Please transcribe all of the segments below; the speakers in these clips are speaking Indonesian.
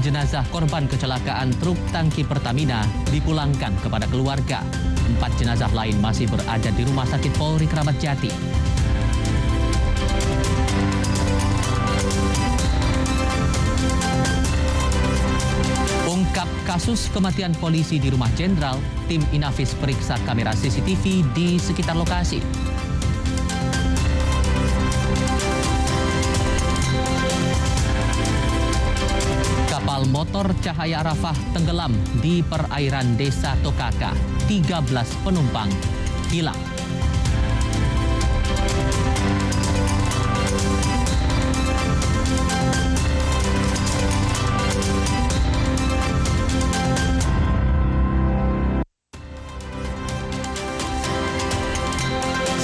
jenazah korban kecelakaan truk tangki Pertamina dipulangkan kepada keluarga. 4 jenazah lain masih berada di Rumah Sakit Polri Kramat Jati. Ungkap kasus kematian polisi di Rumah Jenderal, tim Inafis periksa kamera CCTV di sekitar lokasi. Kapal motor Cahaya Arafah tenggelam di perairan Desa Tokaka. 13 penumpang hilang.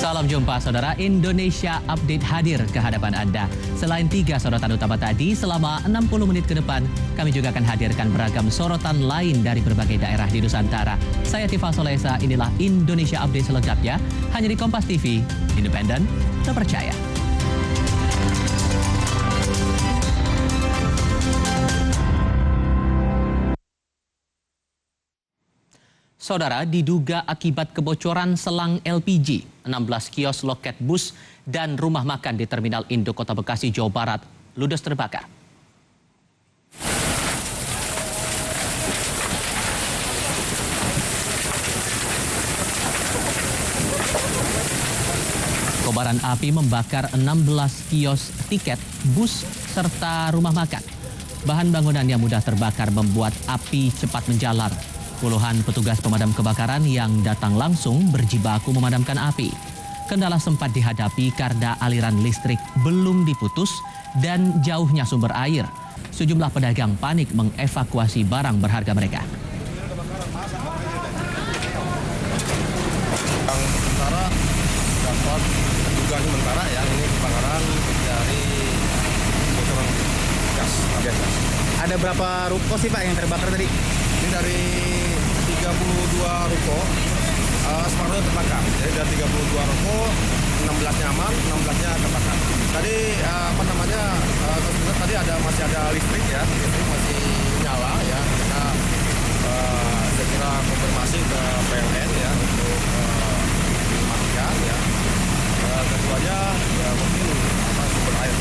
Salam jumpa saudara, Indonesia Update hadir ke hadapan Anda. Selain 3 sorotan utama tadi, selama 60 menit ke depan, kami juga akan hadirkan beragam sorotan lain dari berbagai daerah di Nusantara. Saya Tifa Solesa, inilah Indonesia Update selengkapnya, hanya di Kompas TV, independen, terpercaya. Saudara, diduga akibat kebocoran selang LPG, 16 kios loket bus dan rumah makan di Terminal Indo Kota Bekasi, Jawa Barat ludes terbakar. Kobaran api membakar 16 kios tiket, bus, serta rumah makan. Bahan bangunan yang mudah terbakar membuat api cepat menjalar. Puluhan petugas pemadam kebakaran yang datang langsung berjibaku memadamkan api. Kendala sempat dihadapi karena aliran listrik belum diputus dan jauhnya sumber air. Sejumlah pedagang panik mengevakuasi barang berharga mereka. Yang sementara dapat dugaan sementara ya, ini kebakaran dari bocoran gas. Ada berapa ruko sih Pak yang terbakar tadi? Ini dari 32 ruko separuhnya terbakar. Jadi dari 32 ruko 16 nyaman, 16-nya terbakar. Tadi tadi masih ada listrik ya, listrik masih nyala ya. Kita segera konfirmasi ke PLN ya untuk dimatikan ya. Keduanya ya mungkin sumber air.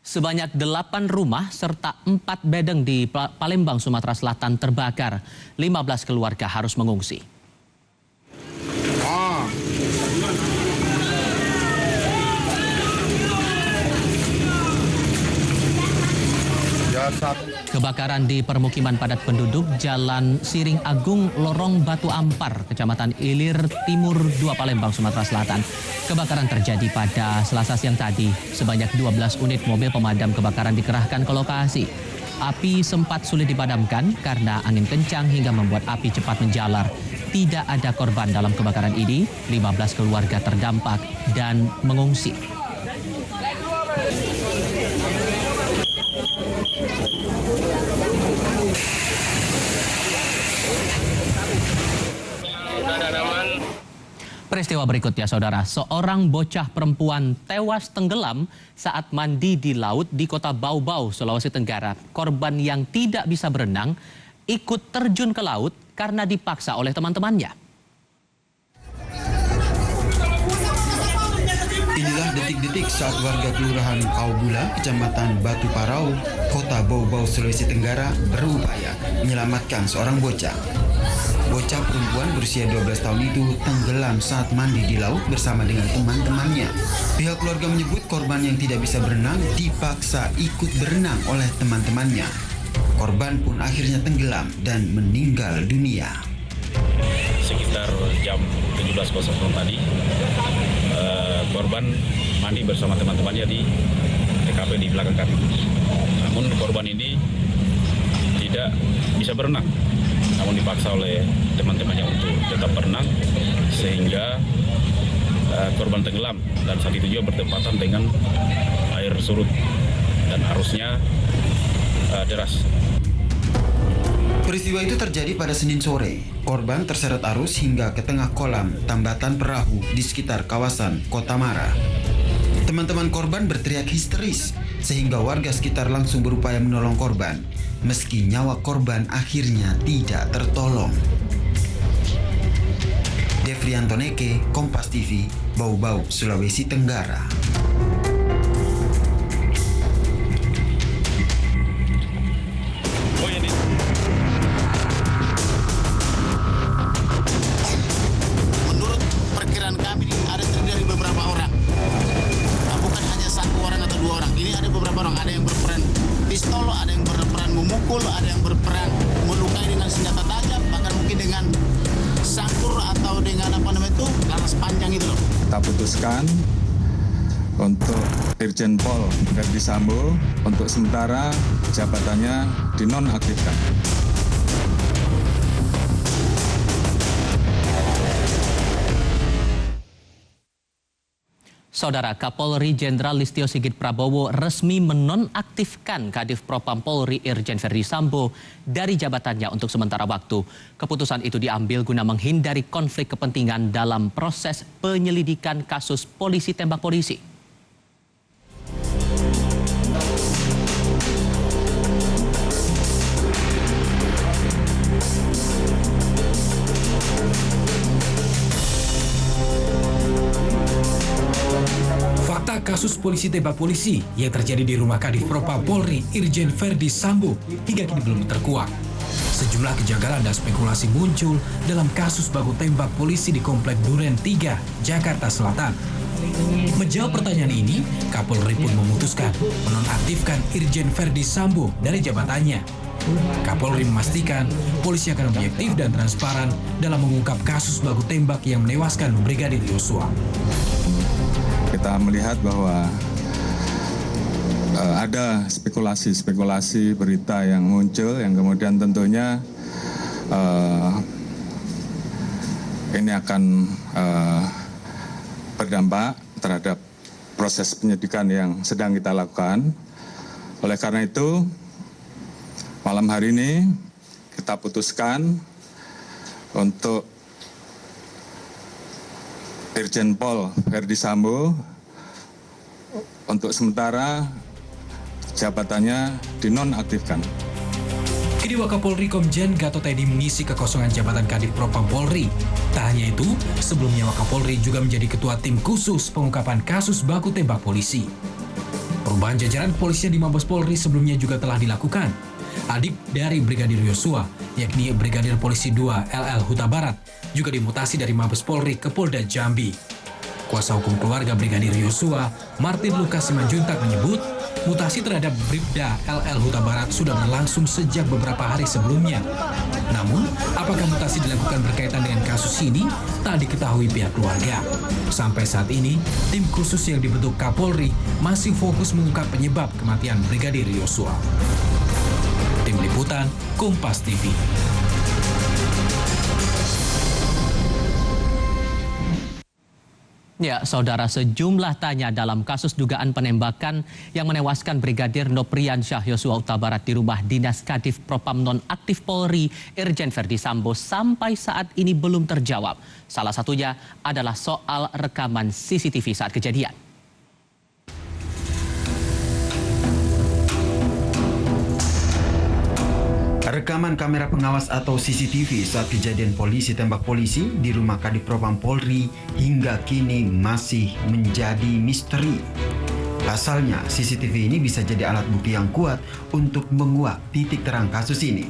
Sebanyak 8 rumah serta 4 bedeng di Palembang, Sumatera Selatan terbakar. 15 keluarga harus mengungsi. Kebakaran di permukiman padat penduduk Jalan Siring Agung, Lorong Batu Ampar, Kecamatan Ilir Timur 2 Palembang, Sumatera Selatan. Kebakaran terjadi pada Selasa siang tadi. Sebanyak 12 unit mobil pemadam kebakaran dikerahkan ke lokasi. Api sempat sulit dipadamkan karena angin kencang hingga membuat api cepat menjalar. Tidak ada korban dalam kebakaran ini. 15 keluarga terdampak dan mengungsi. Peristiwa berikutnya, saudara. Seorang bocah perempuan tewas tenggelam saat mandi di laut di Kota Bau-Bau, Sulawesi Tenggara. Korban yang tidak bisa berenang ikut terjun ke laut karena dipaksa oleh teman-temannya. Inilah detik-detik saat warga Kelurahan Kaubula, Kecamatan Batu Parau, Kota Bau-Bau, Sulawesi Tenggara berupaya menyelamatkan seorang bocah. Bocah perempuan berusia 12 tahun itu tenggelam saat mandi di laut bersama dengan teman-temannya. Pihak keluarga menyebut korban yang tidak bisa berenang dipaksa ikut berenang oleh teman-temannya. Korban pun akhirnya tenggelam dan meninggal dunia. Sekitar jam 17.00 tadi, korban mandi bersama teman-temannya di TKP di belakang kami. Namun korban ini tidak bisa berenang, namun dipaksa oleh teman-temannya untuk tetap berenang sehingga korban tenggelam, dan saat itu juga bertepatan dengan air surut dan arusnya deras. Peristiwa itu terjadi pada Senin sore. Korban terseret arus hingga ke tengah kolam tambatan perahu di sekitar kawasan Kota Mara. Teman-teman korban berteriak histeris sehingga warga sekitar langsung berupaya menolong korban, meski nyawa korban akhirnya tidak tertolong. Devrianto Neke, Kompas TV, Bau-Bau, Sulawesi Tenggara. Menurut perkiraan kami ada terdiri dari beberapa orang. Bukan hanya satu orang atau dua orang. Ini ada beberapa orang. Ada yang berperan pistol, ada yang berperan memukul, ada yang berperan melukai dengan senjata tajam, bahkan mungkin dengan sangkur atau dengan laras panjang itu loh. Kita putuskan untuk Irjen Pol Verdi Sambo untuk sementara jabatannya dinonaktifkan. Saudara Kapolri Jenderal Listio Sigit Prabowo resmi menonaktifkan Kadif Propam Polri Irjen Verdi Sambo dari jabatannya untuk sementara waktu. Keputusan itu diambil guna menghindari konflik kepentingan dalam proses penyelidikan kasus polisi tembak polisi. Kasus polisi tembak polisi yang terjadi di rumah Kadif Propam Polri Irjen Verdi Sambo hingga kini belum terkuak. Sejumlah kejanggalan dan spekulasi muncul dalam kasus baku tembak polisi di Komplek Duren 3, Jakarta Selatan. Menjawab pertanyaan ini, Kapolri pun memutuskan menonaktifkan Irjen Verdi Sambo dari jabatannya. Kapolri memastikan polisi akan objektif dan transparan dalam mengungkap kasus baku tembak yang menewaskan Brigadir Yosua. Kita melihat bahwa ada spekulasi berita yang muncul yang kemudian tentunya ini akan berdampak terhadap proses penyidikan yang sedang kita lakukan. Oleh karena itu, malam hari ini kita putuskan untuk Irjen Pol Verdi Sambo untuk sementara jabatannya dinonaktifkan. Kini Wakapolri Komjen Gatot Edi mengisi kekosongan jabatan Kadif Propam Polri. Tak hanya itu, sebelumnya Wakapolri juga menjadi ketua tim khusus pengungkapan kasus baku tembak polisi. Perubahan jajaran kepolisian di Mabes Polri sebelumnya juga telah dilakukan. Adik dari Brigadir Yosua, yakni Brigadir Polisi 2 LL Huta Barat, juga dimutasi dari Mabes Polri ke Polda Jambi. Kuasa hukum keluarga Brigadir Yosua, Martin Lukas Simanjuntak menyebut, mutasi terhadap Bribda LL Huta Barat sudah berlangsung sejak beberapa hari sebelumnya. Namun, apakah mutasi dilakukan berkaitan dengan kasus ini, tak diketahui pihak keluarga. Sampai saat ini, tim khusus yang dibentuk Kapolri masih fokus mengungkap penyebab kematian Brigadir Yosua. Tim Liputan, Kompas TV. Ya, saudara, sejumlah tanya dalam kasus dugaan penembakan yang menewaskan Brigadir Nopriansyah Yosua Huta Barat di rumah dinas Kadif Propam Nonaktif Polri Irjen Verdi Sambo sampai saat ini belum terjawab. Salah satunya adalah soal rekaman CCTV saat kejadian. Rekaman kamera pengawas atau CCTV saat kejadian polisi tembak polisi di rumah Kadif Propam Polri hingga kini masih menjadi misteri. Pasalnya, CCTV ini bisa jadi alat bukti yang kuat untuk menguak titik terang kasus ini.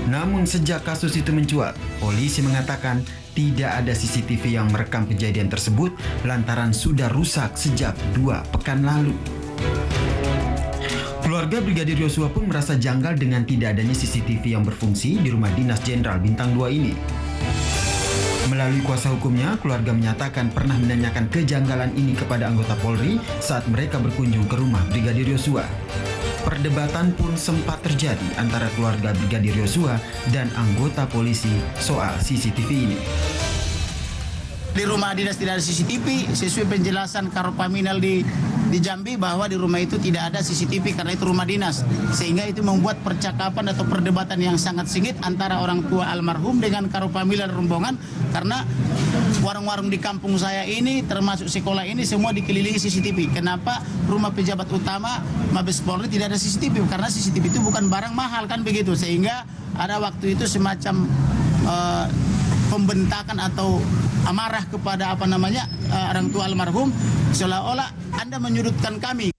Namun sejak kasus itu mencuat, polisi mengatakan tidak ada CCTV yang merekam kejadian tersebut lantaran sudah rusak sejak 2 pekan lalu. Keluarga Brigadir Yosua pun merasa janggal dengan tidak adanya CCTV yang berfungsi di rumah dinas Jenderal Bintang 2 ini. Melalui kuasa hukumnya, keluarga menyatakan pernah menanyakan kejanggalan ini kepada anggota Polri saat mereka berkunjung ke rumah Brigadir Yosua. Perdebatan pun sempat terjadi antara keluarga Brigadir Yosua dan anggota polisi soal CCTV ini. Di rumah dinas tidak ada CCTV, sesuai penjelasan Karopaminal di Jambi bahwa di rumah itu tidak ada CCTV karena itu rumah dinas. Sehingga itu membuat percakapan atau perdebatan yang sangat sengit antara orang tua almarhum dengan Karopaminal rombongan karena warung-warung di kampung saya ini, termasuk sekolah ini, semua dikelilingi CCTV. Kenapa rumah pejabat utama Mabes Polri tidak ada CCTV? Karena CCTV itu bukan barang mahal kan begitu, sehingga ada waktu itu semacam pembentakan atau amarah kepada orang tua almarhum, seolah-olah Anda menyudutkan kami.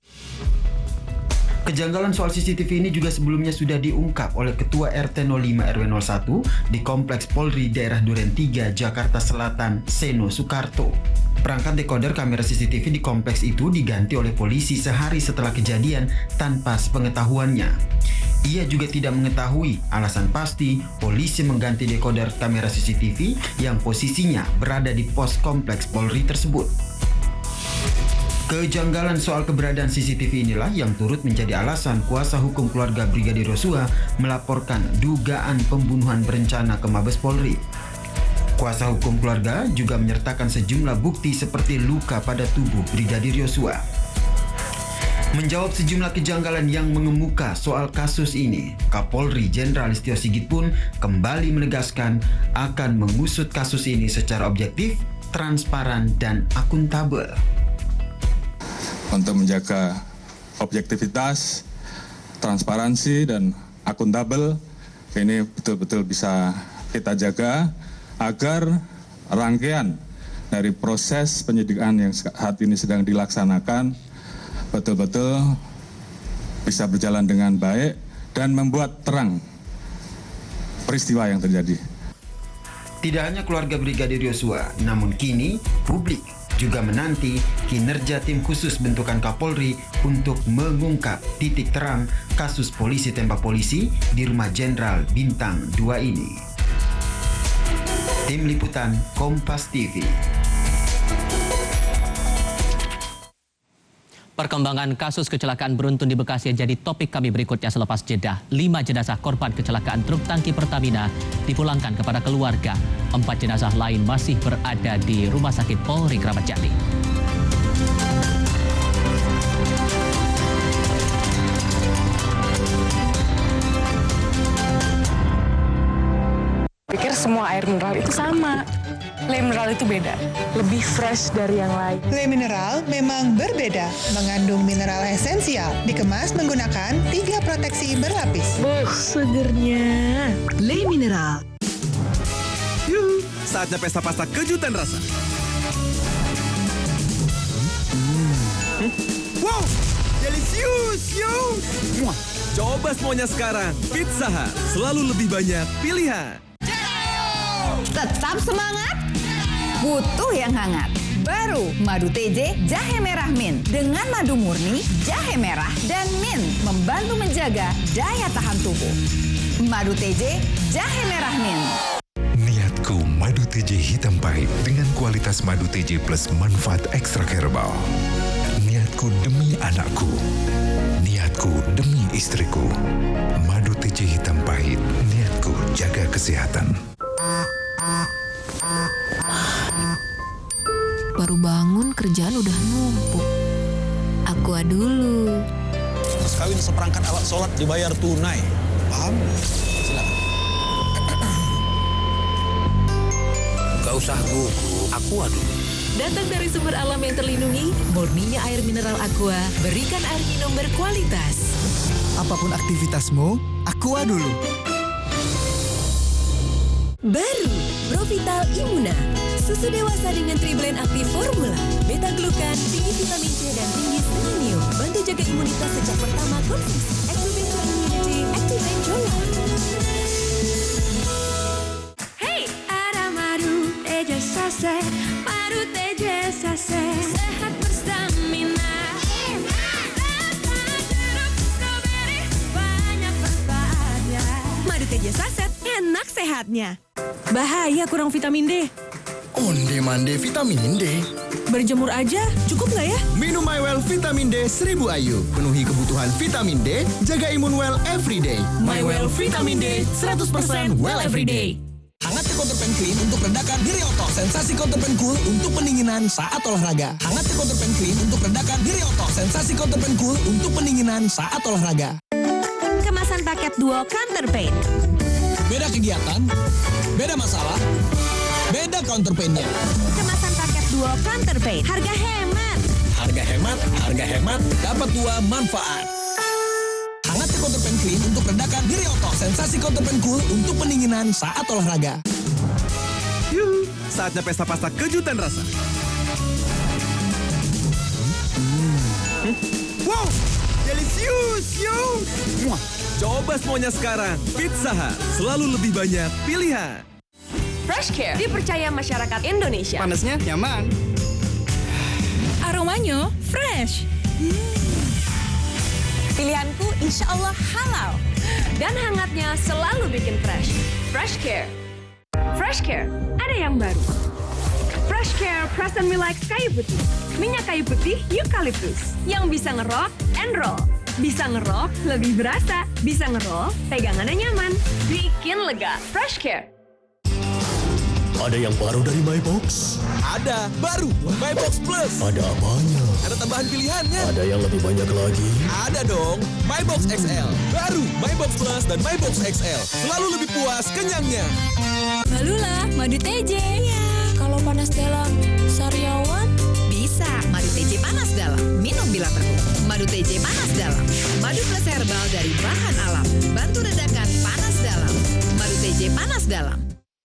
Kejanggalan soal CCTV ini juga sebelumnya sudah diungkap oleh Ketua RT 05 RW 01 di Kompleks Polri Daerah Duren 3, Jakarta Selatan, Seno Soekarto. Perangkat dekoder kamera CCTV di kompleks itu diganti oleh polisi sehari setelah kejadian tanpa sepengetahuannya. Ia juga tidak mengetahui alasan pasti polisi mengganti dekoder kamera CCTV yang posisinya berada di pos kompleks Polri tersebut. Kejanggalan soal keberadaan CCTV inilah yang turut menjadi alasan kuasa hukum keluarga Brigadir Yosua melaporkan dugaan pembunuhan berencana ke Mabes Polri. Kuasa hukum keluarga juga menyertakan sejumlah bukti seperti luka pada tubuh Brigadir Yosua. Menjawab sejumlah kejanggalan yang mengemuka soal kasus ini, Kapolri Jenderal Listio Sigit pun kembali menegaskan akan mengusut kasus ini secara objektif, transparan, dan akuntabel. Untuk menjaga objektivitas, transparansi, dan akuntabel, ini betul-betul bisa kita jaga agar rangkaian dari proses penyidikan yang saat ini sedang dilaksanakan betul-betul bisa berjalan dengan baik dan membuat terang peristiwa yang terjadi. Tidak hanya keluarga Brigadir Yosua, namun kini publik juga menanti kinerja tim khusus bentukan Kapolri untuk mengungkap titik terang kasus polisi tembak polisi di rumah Jenderal Bintang 2 ini. Tim Liputan Kompas TV. Perkembangan kasus kecelakaan beruntun di Bekasi jadi topik kami berikutnya selepas jeda. 5 jenazah korban kecelakaan truk tangki Pertamina dipulangkan kepada keluarga. 4 jenazah lain masih berada di Rumah Sakit Polri Kramat Jati. Pikir semua air mineral itu sama. Le mineral itu beda, lebih fresh dari yang lain. Le mineral memang berbeda, mengandung mineral esensial, dikemas menggunakan 3 proteksi berlapis. Segernya. Le mineral. Yuhu, saatnya pesta pasta kejutan rasa. Wow, delicious, yo! Muah. Coba semuanya sekarang. Pizza Hut, selalu lebih banyak pilihan. Tetap semangat, butuh yang hangat. Baru Madu TJ Jahe Merah Mint dengan madu murni, jahe merah, dan mint membantu menjaga daya tahan tubuh. Madu TJ Jahe Merah Mint. Niatku Madu TJ hitam pahit dengan kualitas Madu TJ plus manfaat ekstra herbal. Niatku demi anakku. Niatku demi istriku. Madu TJ hitam pahit. Niatku jaga kesehatan. Baru bangun kerjaan udah numpuk. Aqua dulu. Mas kawin seperangkat alat sholat dibayar tunai. Paham? Silakan. Gak usah gugup, Aqua dulu. Datang dari sumber alam yang terlindungi, murninya air mineral Aqua, berikan air minum berkualitas. Apapun aktivitasmu, Aqua dulu. Baru Provital Immuna, susu dewasa dengan triblend aktif formula, beta-glukan, tinggi vitamin C dan tinggi selenium, bantu jaga imunitas sejak pertama konsumsi. Activate your immunity, activate your life. Hey, ada madu TJ Saset, madu TJ Saset, sehat berstamina. Rasa jeruk strawberry, banyak manfaatnya. Madu TJ Saset, enak sehatnya. Bahaya kurang vitamin D. Onde-mande vitamin D. Berjemur aja, cukup nggak ya? Minum MyWell Vitamin D 1000 IU. Penuhi kebutuhan vitamin D, jaga imun well everyday. MyWell Vitamin D, 100% well everyday. Hangat Counterpan Clean untuk redakan nyeri otot. Sensasi Counterpan Cool untuk pendinginan saat olahraga. Hangat Counterpan Clean untuk redakan nyeri otot. Sensasi Counterpan Cool untuk pendinginan saat olahraga. Kemasan paket duo Counterpain. Beda kegiatan, beda masalah, beda ada counterpainnya. Kemasan paket duo counterpain. Harga hemat. Harga hemat, dapat 2 manfaat. Hangat counterpain clean untuk redakan di Rioto. Sensasi counterpain cool untuk pendinginan saat olahraga. Yuhu, saatnya pesta pasta kejutan rasa. Wow, delicious, yo! Muah. Coba semuanya sekarang. Pizza Hut, selalu lebih banyak pilihan. Fresh Care dipercaya masyarakat Indonesia. Panasnya nyaman. Aromanya fresh. Pilihanku insya Allah halal. Dan hangatnya selalu bikin fresh. Fresh Care. Fresh Care, ada yang baru. Fresh Care Present Me Like kayu putih. Minyak kayu putih eukaliptus yang bisa ngerok and roll. Bisa ngerok lebih berasa. Bisa ngerol, pegangannya nyaman. Bikin lega. Fresh Care. Ada yang baru dari My Box? Ada, baru My Box Plus. Ada apanya? Ada tambahan pilihannya. Ada yang lebih banyak lagi? Ada dong, My Box XL. Baru My Box Plus dan My Box XL. Selalu lebih puas kenyangnya. Balula, madu TJ. Ya, kalau panas dalam, sariawan bisa. Madu TJ panas dalam. Minum bila perlu. Madu TJ panas dalam. Madu plus herbal dari bahan alam. Bantu redakan panas dalam. Madu TJ panas dalam.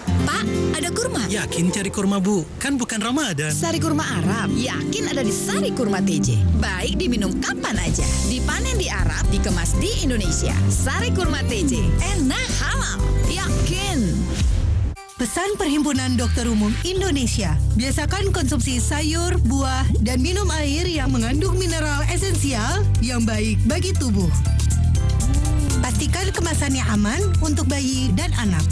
Pak, ada kurma. Yakin cari kurma, Bu? Kan bukan Ramadan. Sari kurma Arab. Yakin ada di Sari Kurma TJ. Baik diminum kapan aja. Dipanen di Arab, dikemas di Indonesia. Sari Kurma TJ. Enak, halal. Yakin. Pesan Perhimpunan Dokter Umum Indonesia, biasakan konsumsi sayur, buah, dan minum air yang mengandung mineral esensial yang baik bagi tubuh. Pastikan kemasannya aman untuk bayi dan anak.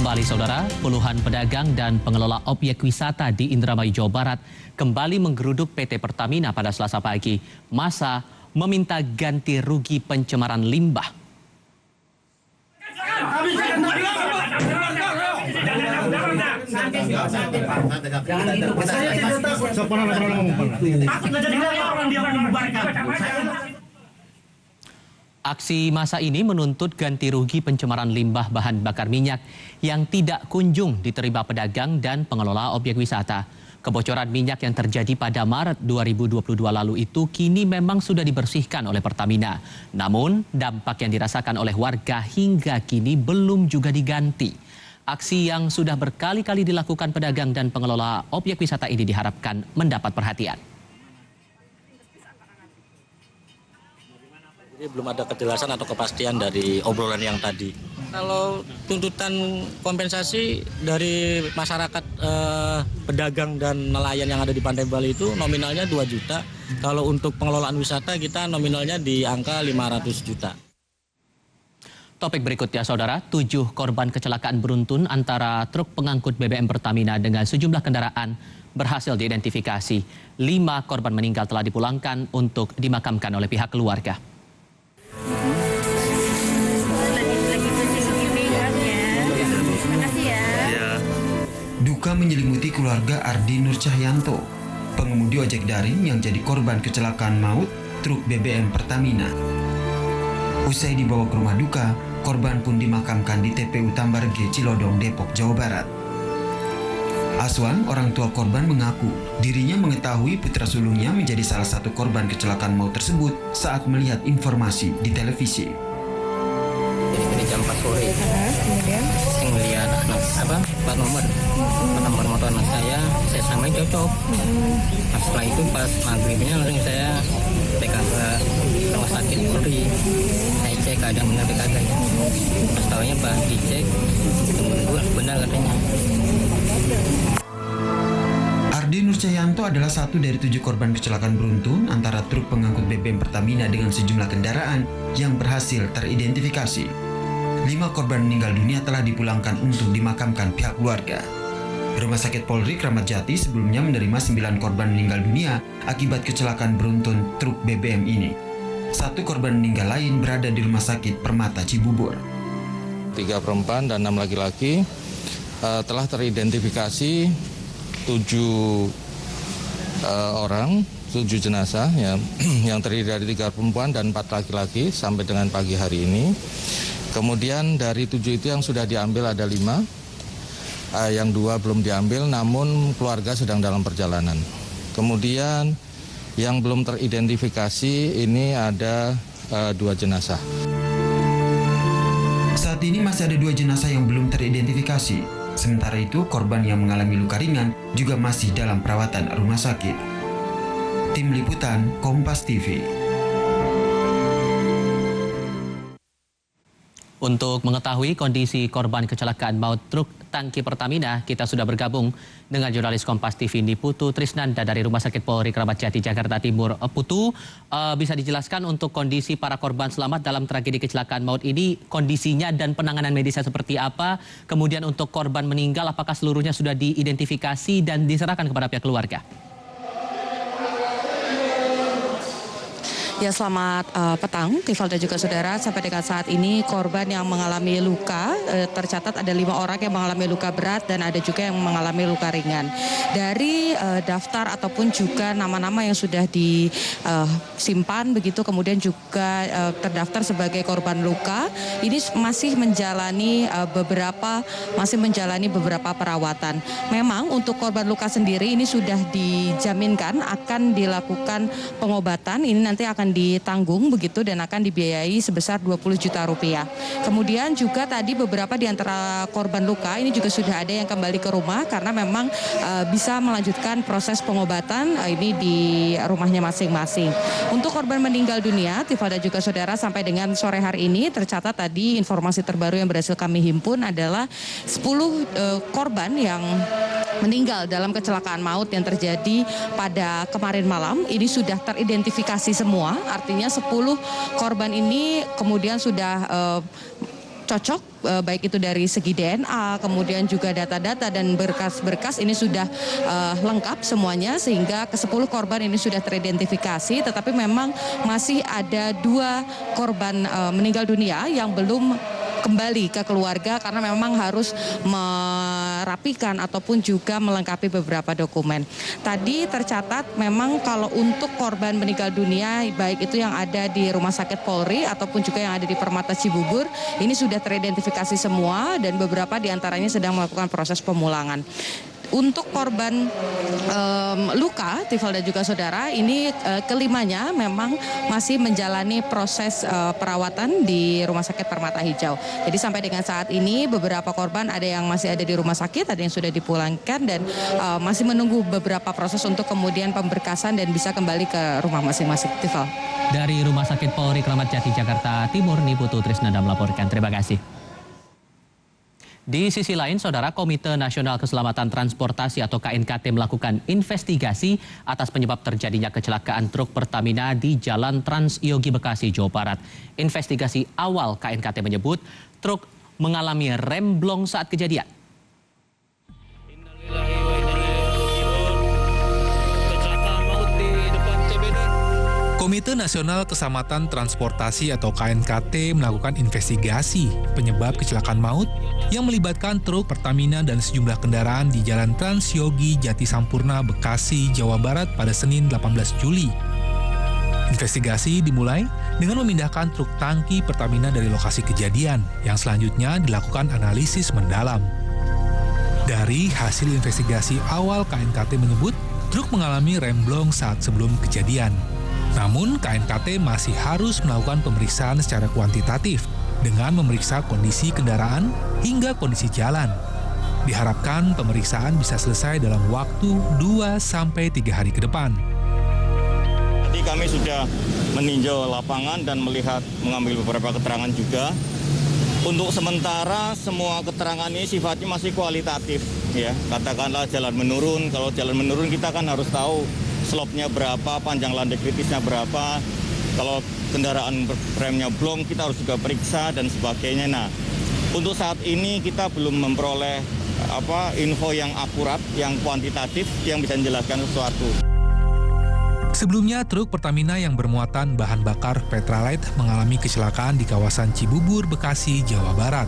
Kembali saudara, puluhan pedagang dan pengelola objek wisata di Indramayu, Jawa Barat kembali menggeruduk PT Pertamina pada Selasa pagi. Masa meminta ganti rugi pencemaran limbah. Aksi massa ini menuntut ganti rugi pencemaran limbah bahan bakar minyak yang tidak kunjung diterima pedagang dan pengelola objek wisata. Kebocoran minyak yang terjadi pada Maret 2022 lalu itu kini memang sudah dibersihkan oleh Pertamina. Namun, dampak yang dirasakan oleh warga hingga kini belum juga diganti. Aksi yang sudah berkali-kali dilakukan pedagang dan pengelola objek wisata ini diharapkan mendapat perhatian. Belum ada kejelasan atau kepastian dari obrolan yang tadi. Kalau tuntutan kompensasi dari masyarakat pedagang dan nelayan yang ada di Pantai Bali itu nominalnya 2 juta. Kalau untuk pengelolaan wisata kita nominalnya di angka 500 juta. Topik berikutnya saudara, 7 korban kecelakaan beruntun antara truk pengangkut BBM Pertamina dengan sejumlah kendaraan berhasil diidentifikasi. 5 korban meninggal telah dipulangkan untuk dimakamkan oleh pihak keluarga. Duka menyelimuti keluarga Ardi Nur Cahyanto, pengemudi ojek daring yang jadi korban kecelakaan maut truk BBM Pertamina. Usai dibawa ke rumah duka, korban pun dimakamkan di TPU Tambarge, Cilodong, Depok, Jawa Barat. Aswan, orang tua korban, mengaku dirinya mengetahui putra sulungnya menjadi salah satu korban kecelakaan maut tersebut saat melihat informasi di televisi. Ini jam 4 sore. Kemudian saya melihat plat nomor motor anak saya samain cocok. Nah, setelah itu pas maghribnya langsung saya TKP rumah sakit Polri. Saya cek keadaan benar TKP-nya. Pas tahunya pas dicek benar katanya. Ardi Nur Cahyanto adalah satu dari 7 korban kecelakaan beruntun antara truk pengangkut BBM Pertamina dengan sejumlah kendaraan yang berhasil teridentifikasi. 5 korban meninggal dunia telah dipulangkan untuk dimakamkan pihak keluarga. Rumah sakit Polri Kramat Jati sebelumnya menerima 9 korban meninggal dunia akibat kecelakaan beruntun truk BBM ini. 1 korban meninggal lain berada di Rumah Sakit Permata Cibubur. 3 perempuan dan 6 laki-laki telah teridentifikasi 7 orang 7 jenazah ya, yang terdiri dari 3 perempuan dan 4 laki-laki sampai dengan pagi hari ini. Kemudian dari 7 itu yang sudah diambil ada 5, yang 2 belum diambil namun keluarga sedang dalam perjalanan. Kemudian yang belum teridentifikasi ini ada 2 jenazah. Saat ini masih ada 2 jenazah yang belum teridentifikasi. Sementara itu, korban yang mengalami luka ringan juga masih dalam perawatan rumah sakit. Tim Liputan, Kompas TV. Untuk mengetahui kondisi korban kecelakaan maut truk tangki Pertamina, kita sudah bergabung dengan jurnalis Kompas TV Niputu Trisnanda dari Rumah Sakit Polri Kramat Jati, Jakarta Timur. Putu, bisa dijelaskan untuk kondisi para korban selamat dalam tragedi kecelakaan maut ini, kondisinya dan penanganan medisnya seperti apa? Kemudian untuk korban meninggal, apakah seluruhnya sudah diidentifikasi dan diserahkan kepada pihak keluarga? Ya, selamat petang, Tifal dan juga saudara. Sampai dengan saat ini korban yang mengalami luka tercatat ada 5 orang yang mengalami luka berat dan ada juga yang mengalami luka ringan. Dari daftar ataupun juga nama-nama yang sudah disimpan begitu, kemudian juga terdaftar sebagai korban luka, ini masih menjalani beberapa perawatan. Memang untuk korban luka sendiri ini sudah dijaminkan akan dilakukan pengobatan. Ini nanti akan ditanggung begitu dan akan dibiayai sebesar 20 juta rupiah. Kemudian juga tadi beberapa di antara korban luka ini juga sudah ada yang kembali ke rumah karena memang bisa melanjutkan proses pengobatan ini di rumahnya masing-masing. Untuk korban meninggal dunia, Tifal dan juga saudara, sampai dengan sore hari ini tercatat tadi informasi terbaru yang berhasil kami himpun adalah 10 korban yang meninggal dalam kecelakaan maut yang terjadi pada kemarin malam. Ini sudah teridentifikasi semua, artinya 10 korban ini kemudian sudah cocok, baik itu dari segi DNA, kemudian juga data-data dan berkas-berkas ini sudah lengkap semuanya, sehingga ke-10 korban ini sudah teridentifikasi, tetapi memang masih ada 2 korban meninggal dunia yang belum kembali ke keluarga karena memang harus merapikan ataupun juga melengkapi beberapa dokumen. Tadi tercatat memang kalau untuk korban meninggal dunia, baik itu yang ada di Rumah Sakit Polri ataupun juga yang ada di Permata Cibubur, ini sudah teridentifikasi semua dan beberapa diantaranya sedang melakukan proses pemulangan. Untuk korban luka, Tifal dan juga saudara, ini kelimanya memang masih menjalani proses perawatan di Rumah Sakit Permata Hijau. Jadi sampai dengan saat ini beberapa korban ada yang masih ada di rumah sakit, ada yang sudah dipulangkan dan masih menunggu beberapa proses untuk kemudian pemberkasan dan bisa kembali ke rumah masing-masing. Tifal. Dari Rumah Sakit Polri Kramat Jati, Jakarta Timur, Niputu Trisnanda melaporkan. Terima kasih. Di sisi lain, Saudara, Komite Nasional Keselamatan Transportasi atau KNKT melakukan investigasi atas penyebab terjadinya kecelakaan truk Pertamina di Jalan Trans Yogi Bekasi, Jawa Barat. Investigasi awal KNKT menyebut truk mengalami remblong saat kejadian. Komite Nasional Keselamatan Transportasi atau KNKT melakukan investigasi penyebab kecelakaan maut yang melibatkan truk Pertamina dan sejumlah kendaraan di Jalan Trans Yogi Jati Sampurna, Bekasi, Jawa Barat pada Senin 18 Juli. Investigasi dimulai dengan memindahkan truk tangki Pertamina dari lokasi kejadian yang selanjutnya dilakukan analisis mendalam. Dari hasil investigasi awal, KNKT menyebut truk mengalami remblong saat sebelum kejadian. Namun, KNKT masih harus melakukan pemeriksaan secara kuantitatif dengan memeriksa kondisi kendaraan hingga kondisi jalan. Diharapkan pemeriksaan bisa selesai dalam waktu 2-3 hari ke depan. Tadi kami sudah meninjau lapangan dan mengambil beberapa keterangan juga. Untuk sementara semua keterangan ini sifatnya masih kualitatif, ya. Katakanlah jalan menurun. Kalau jalan menurun kita kan harus tahu slope-nya berapa, panjang landai kritisnya berapa. Kalau kendaraan remnya blong, kita harus juga periksa dan sebagainya. Nah, untuk saat ini kita belum memperoleh info yang akurat, yang kuantitatif, yang bisa menjelaskan sesuatu. Sebelumnya, truk Pertamina yang bermuatan bahan bakar Petralite mengalami kecelakaan di kawasan Cibubur, Bekasi, Jawa Barat.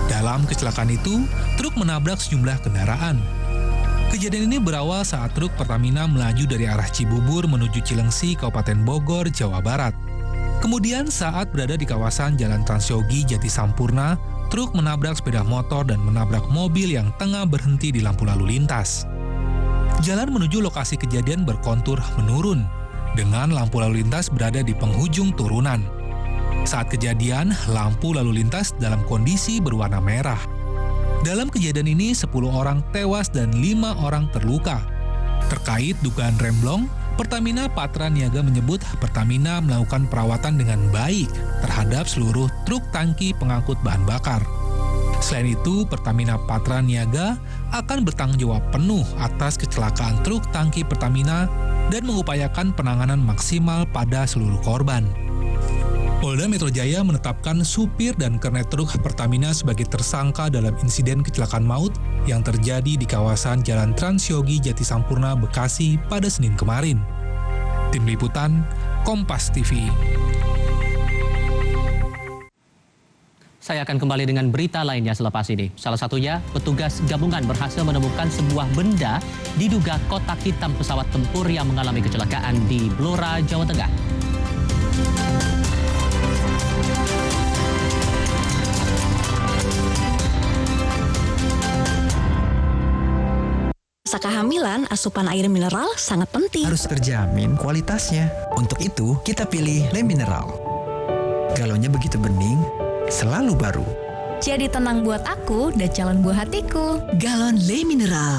Dalam kecelakaan itu, truk menabrak sejumlah kendaraan. Kejadian ini berawal saat truk Pertamina melaju dari arah Cibubur menuju Cilengsi, Kabupaten Bogor, Jawa Barat. Kemudian saat berada di kawasan Jalan Transyogi Jati Sampurna, truk menabrak sepeda motor dan menabrak mobil yang tengah berhenti di lampu lalu lintas. Jalan menuju lokasi kejadian berkontur menurun, dengan lampu lalu lintas berada di penghujung turunan. Saat kejadian, lampu lalu lintas dalam kondisi berwarna merah. Dalam kejadian ini, 10 orang tewas dan 5 orang terluka. Terkait dugaan remblong, Pertamina Patra Niaga menyebut Pertamina melakukan perawatan dengan baik terhadap seluruh truk tangki pengangkut bahan bakar. Selain itu, Pertamina Patra Niaga akan bertanggung jawab penuh atas kecelakaan truk tangki Pertamina dan mengupayakan penanganan maksimal pada seluruh korban. Polda Metro Jaya menetapkan supir dan kernet truk Pertamina sebagai tersangka dalam insiden kecelakaan maut yang terjadi di kawasan Jalan Transyogi Jati Sampurna, Bekasi pada Senin kemarin. Tim Liputan, Kompas TV. Saya akan kembali dengan berita lainnya selepas ini. Salah satunya, petugas gabungan berhasil menemukan sebuah benda diduga kotak hitam pesawat tempur yang mengalami kecelakaan di Blora, Jawa Tengah. Masa kehamilan, asupan air mineral sangat penting. Harus terjamin kualitasnya. Untuk itu, kita pilih Le Mineral. Galonnya begitu bening, selalu baru. Jadi tenang buat aku dan calon buah hatiku. Galon Le Mineral.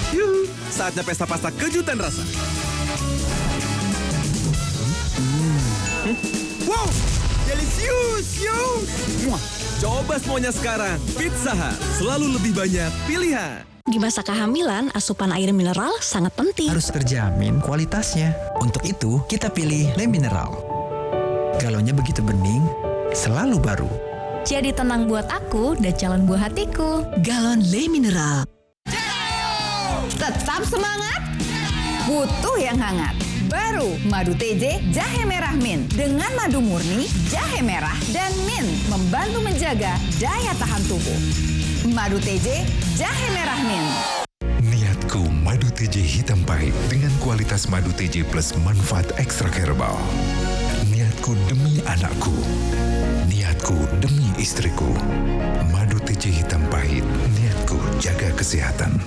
Yuhu, saatnya pesta pasta kejutan rasa. Wow, delicious, yo! Coba semuanya sekarang. Pizza Hut, selalu lebih banyak pilihan. Di masa kehamilan, asupan air mineral sangat penting. Harus terjamin kualitasnya. Untuk itu, kita pilih Le Mineral. Galonnya begitu bening, selalu baru. Jadi tenang buat aku dan calon buah hatiku. Galon Le Mineral. Tetap semangat, butuh yang hangat. Baru Madu TJ Jahe Merah Mint. Dengan madu murni, jahe merah, dan mint membantu menjaga daya tahan tubuh. Madu TJ Jahe Merah Mint. Niatku madu TJ hitam pahit dengan kualitas madu TJ plus manfaat ekstra herbal. Niatku demi anakku. Niatku demi istriku. Madu TJ hitam pahit. Niatku jaga kesehatan.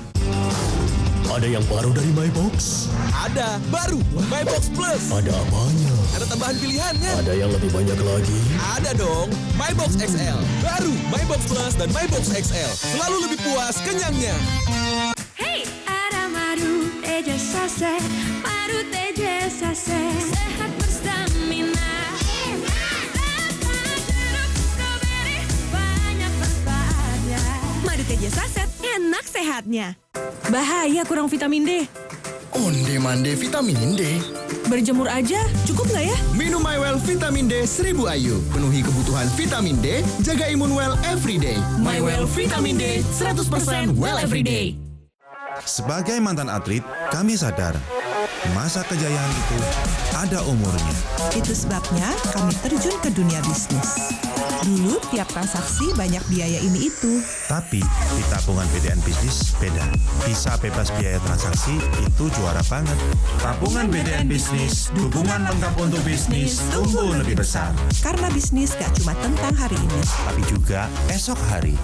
Ada yang baru dari My Box? Ada, baru My Box Plus. Ada apanya? Ada tambahan pilihannya. Ada yang lebih banyak lagi? Ada dong, My Box XL. Baru My Box Plus dan My Box XL. Selalu lebih puas kenyangnya. Hey, ada madu TJ Sase, madu TJ Sase, sehat berstamina. Rasa jeruk stroberi, banyak manfaatnya. Madu TJ Saset, enak sehatnya. Bahaya kurang vitamin D. Onde-mande vitamin D. Berjemur aja, cukup nggak ya? Minum MyWell Vitamin D 1000 IU. Penuhi kebutuhan vitamin D, jaga imun well everyday. MyWell Vitamin D, 100% well everyday. Sebagai mantan atlet, kami sadar masa kejayaan itu ada umurnya. Itu sebabnya kami terjun ke dunia bisnis. Dulu tiap transaksi banyak biaya ini itu. Tapi di tabungan BDN Bisnis beda. Bisa bebas biaya transaksi itu juara banget. Tabungan BDN Bisnis, dukungan lengkap untuk bisnis tumbuh lebih besar. Karena bisnis gak cuma tentang hari ini, tapi juga esok hari.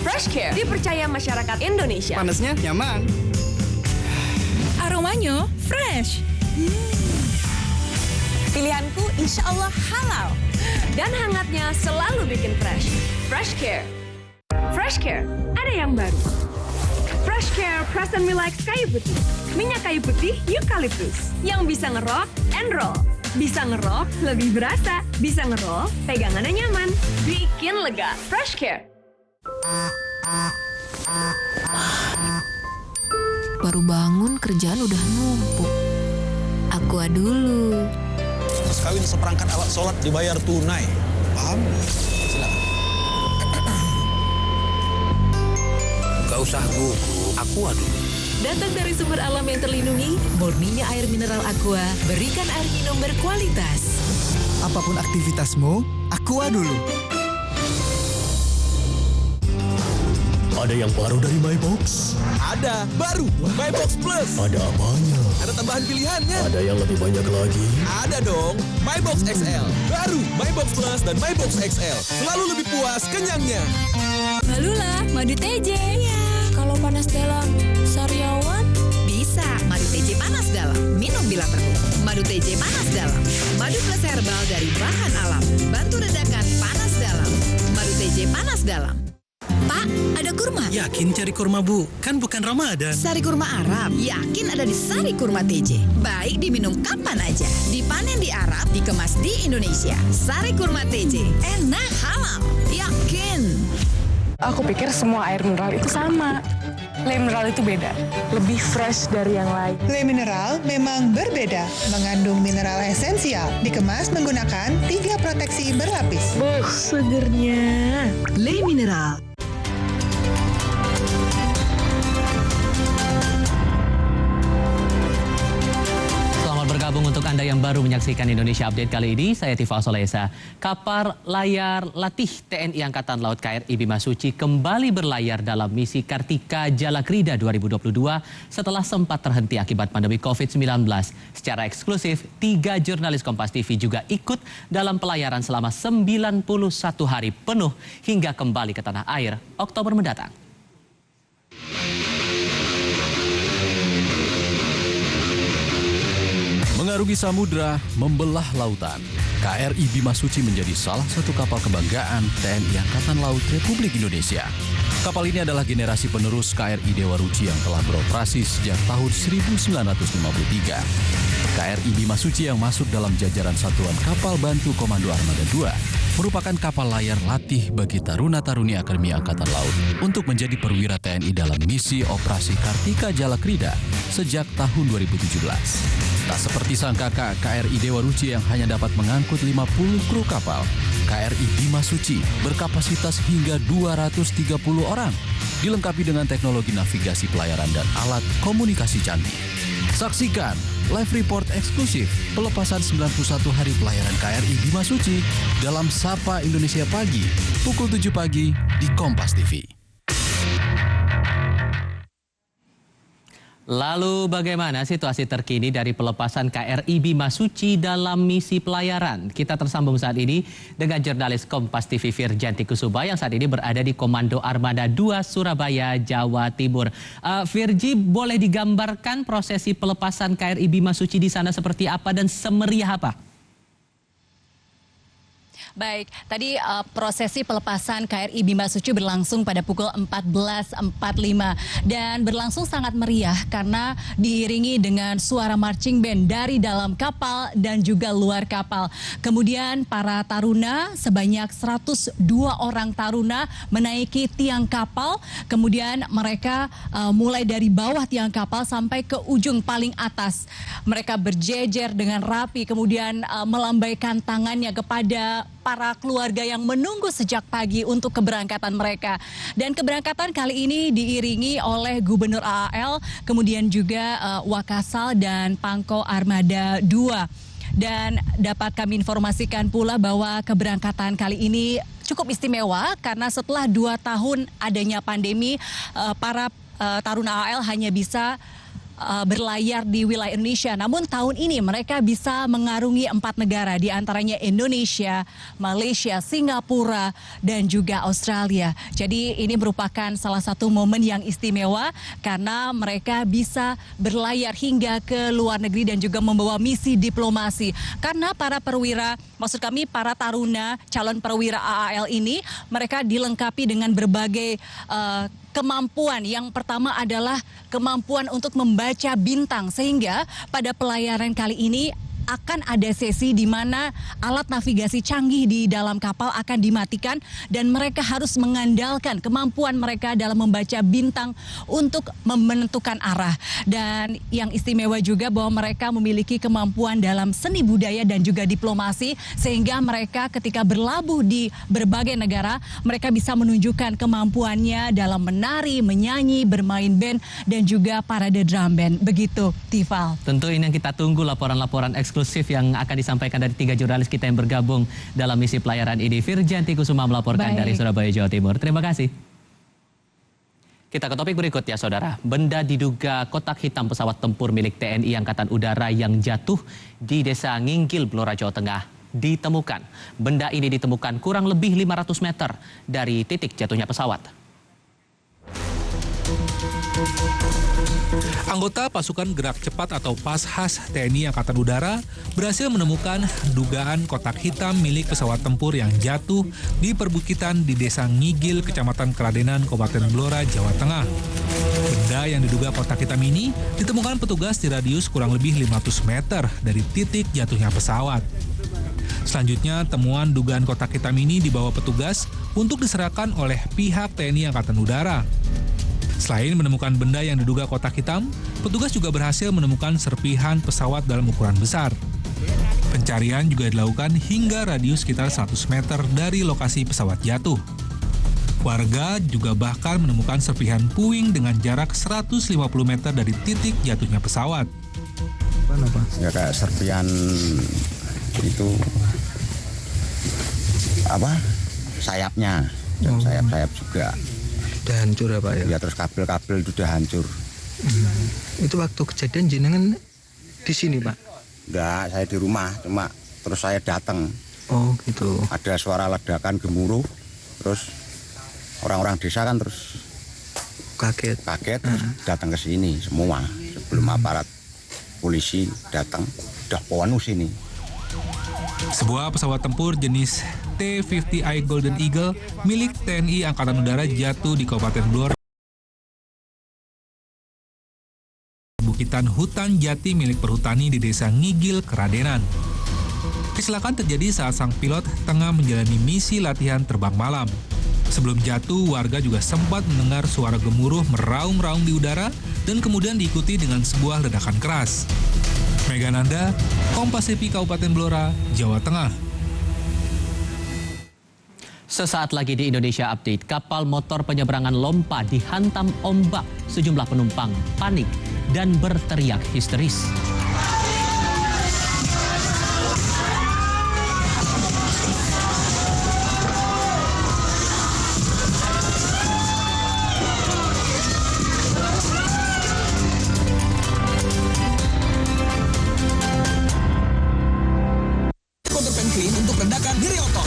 Fresh Care dipercaya masyarakat Indonesia. Panasnya nyaman. Aromanya fresh. Pilihanku insya Allah halal. Dan hangatnya selalu bikin fresh. Fresh Care. Fresh Care, ada yang baru. Fresh Care Present Me Like kayu putih. Minyak kayu putih eukaliptus. Yang bisa ngerok and roll. Bisa ngerok lebih berasa. Bisa ngerol, pegangannya nyaman. Bikin lega. Fresh Care. Baru bangun kerjaan udah numpuk. Aqua dulu. Mas kawin seperangkat alat sholat dibayar tunai. Paham? Silakan. Gak usah gugup, Aqua dulu. Datang dari sumber alam yang terlindungi, murninya air mineral Aqua, berikan air minum berkualitas. Apapun aktivitasmu, Aqua dulu. Ada yang baru dari MyBox? Ada, baru MyBox Plus. Ada apanya? Ada tambahan pilihannya. Ada yang lebih banyak lagi? Ada dong, MyBox XL. Baru MyBox Plus dan MyBox XL. Selalu lebih puas kenyangnya. Malulah, madu TJ. Iya. Kalau panas dalam, sariawan? Bisa, madu TJ panas dalam. Minum bila perlu. Madu TJ panas dalam. Madu plus herbal dari bahan alam. Bantu redakan panas dalam. Madu TJ panas dalam. Pak, ada kurma. Yakin cari kurma, Bu? Kan bukan Ramadan. Sari kurma Arab. Yakin ada di Sari Kurma TJ. Baik diminum kapan aja. Dipanen di Arab, dikemas di Indonesia. Sari Kurma TJ. Enak, halal. Yakin. Aku pikir semua air mineral itu sama. Le mineral itu beda, lebih fresh dari yang lain. Le mineral memang berbeda, mengandung mineral esensial, dikemas menggunakan 3 proteksi berlapis. Segernya. Le mineral. Bergabung untuk Anda yang baru menyaksikan Indonesia Update kali ini, saya Tifal Solesa. Kapal layar latih TNI Angkatan Laut KRI Bimasuci kembali berlayar dalam misi Kartika Jalakrida 2022 setelah sempat terhenti akibat pandemi COVID-19. Secara eksklusif, 3 jurnalis Kompas TV juga ikut dalam pelayaran selama 91 hari penuh hingga kembali ke tanah air Oktober mendatang. Mengarungi samudra, membelah lautan, KRI Bimasuci menjadi salah satu kapal kebanggaan TNI Angkatan Laut Republik Indonesia. Kapal ini adalah generasi penerus KRI Dewa Ruci yang telah beroperasi sejak tahun 1953. KRI Bimasuci yang masuk dalam jajaran Satuan Kapal Bantu Komando Armada 2 merupakan kapal layar latih bagi taruna-taruni Akademi Angkatan Laut untuk menjadi perwira TNI dalam misi Operasi Kartika Jalakrida sejak tahun 2017. Tak seperti sang kakak KRI Dewa Ruci yang hanya dapat mengangkut 50 kru kapal, KRI Bimasuci berkapasitas hingga 230 orang, dilengkapi dengan teknologi navigasi pelayaran dan alat komunikasi canggih. Saksikan live report eksklusif pelepasan 91 hari pelayaran KRI Bimasuci dalam Sapa Indonesia Pagi, pukul 7 pagi di Kompas TV. Lalu bagaimana situasi terkini dari pelepasan KRI Bimasuci dalam misi pelayaran? Kita tersambung saat ini dengan jurnalis Kompas TV Virjanti Kusuma yang saat ini berada di Komando Armada 2 Surabaya, Jawa Timur. Virji, boleh digambarkan prosesi pelepasan KRI Bimasuci di sana seperti apa dan semeriah apa? Baik, tadi prosesi pelepasan KRI Bimasuci berlangsung pada pukul 14.45 dan berlangsung sangat meriah karena diiringi dengan suara marching band dari dalam kapal dan juga luar kapal. Kemudian para taruna sebanyak 102 orang taruna menaiki tiang kapal, kemudian mereka mulai dari bawah tiang kapal sampai ke ujung paling atas. Mereka berjejer dengan rapi, kemudian melambaikan tangannya kepada para keluarga yang menunggu sejak pagi untuk keberangkatan mereka. Dan keberangkatan kali ini diiringi oleh Gubernur AAL, kemudian juga Wakasal dan Pangko Armada 2. Dan dapat kami informasikan pula bahwa keberangkatan kali ini cukup istimewa karena setelah 2 tahun adanya pandemi, para taruna AAL hanya bisa berlayar di wilayah Indonesia. Namun tahun ini mereka bisa mengarungi 4 negara, di antaranya Indonesia, Malaysia, Singapura, dan juga Australia. Jadi ini merupakan salah satu momen yang istimewa karena mereka bisa berlayar hingga ke luar negeri dan juga membawa misi diplomasi. Karena para perwira, maksud kami para taruna calon perwira AAL ini, mereka dilengkapi dengan berbagai kemampuan. Yang pertama adalah kemampuan untuk membaca bintang, sehingga pada pelayaran kali ini akan ada sesi di mana alat navigasi canggih di dalam kapal akan dimatikan dan mereka harus mengandalkan kemampuan mereka dalam membaca bintang untuk menentukan arah. Dan yang istimewa juga bahwa mereka memiliki kemampuan dalam seni budaya dan juga diplomasi, sehingga mereka ketika berlabuh di berbagai negara, mereka bisa menunjukkan kemampuannya dalam menari, menyanyi, bermain band, dan juga parade drum band. Begitu, Tifal. Tentu ini yang kita tunggu, laporan-laporan eksklusif yang akan disampaikan dari 3 jurnalis kita yang bergabung dalam misi pelayaran ini. Virjanti Kusuma melaporkan dari Surabaya, Jawa Timur. Terima kasih. Kita ke topik berikutnya, Saudara. Benda diduga kotak hitam pesawat tempur milik TNI Angkatan Udara yang jatuh di Desa Nginggil, Blora, Jawa Tengah ditemukan. Benda ini ditemukan kurang lebih 500 meter dari titik jatuhnya pesawat. Anggota pasukan gerak cepat atau Pashas TNI Angkatan Udara berhasil menemukan dugaan kotak hitam milik pesawat tempur yang jatuh di perbukitan di Desa Ngigil, Kecamatan Keradenan, Kabupaten Blora, Jawa Tengah. Benda yang diduga kotak hitam ini ditemukan petugas di radius kurang lebih 500 meter dari titik jatuhnya pesawat. Selanjutnya, temuan dugaan kotak hitam ini dibawa petugas untuk diserahkan oleh pihak TNI Angkatan Udara. Selain menemukan benda yang diduga kotak hitam, petugas juga berhasil menemukan serpihan pesawat dalam ukuran besar. Pencarian juga dilakukan hingga radius sekitar 100 meter dari lokasi pesawat jatuh. Warga juga bahkan menemukan serpihan puing dengan jarak 150 meter dari titik jatuhnya pesawat. Ya kayak serpihan itu sayapnya, dan sayap-sayap juga. Udah hancur ya Pak ya? Ya terus kabel-kabel itu udah hancur. Itu waktu kejadian jenengan di sini Pak? Enggak, saya di rumah, cuma terus saya datang. Oh gitu. Ada suara ledakan gemuruh, terus orang-orang desa kan terus kaget terus datang ke sini semua. Sebelum aparat polisi datang, udah penuh sini. Sebuah pesawat tempur jenis T-50I Golden Eagle milik TNI Angkatan Udara jatuh di Kabupaten Blora. Bukitan hutan jati milik perhutani di Desa Ngigil, Keradenan. Kecelakaan terjadi saat sang pilot tengah menjalani misi latihan terbang malam. Sebelum jatuh, warga juga sempat mendengar suara gemuruh meraung-raung di udara dan kemudian diikuti dengan sebuah ledakan keras. Mega Nanda, Kompas TV Kabupaten Blora, Jawa Tengah. Sesaat lagi di Indonesia Update, kapal motor penyeberangan Lompa dihantam ombak. Sejumlah penumpang panik dan berteriak histeris.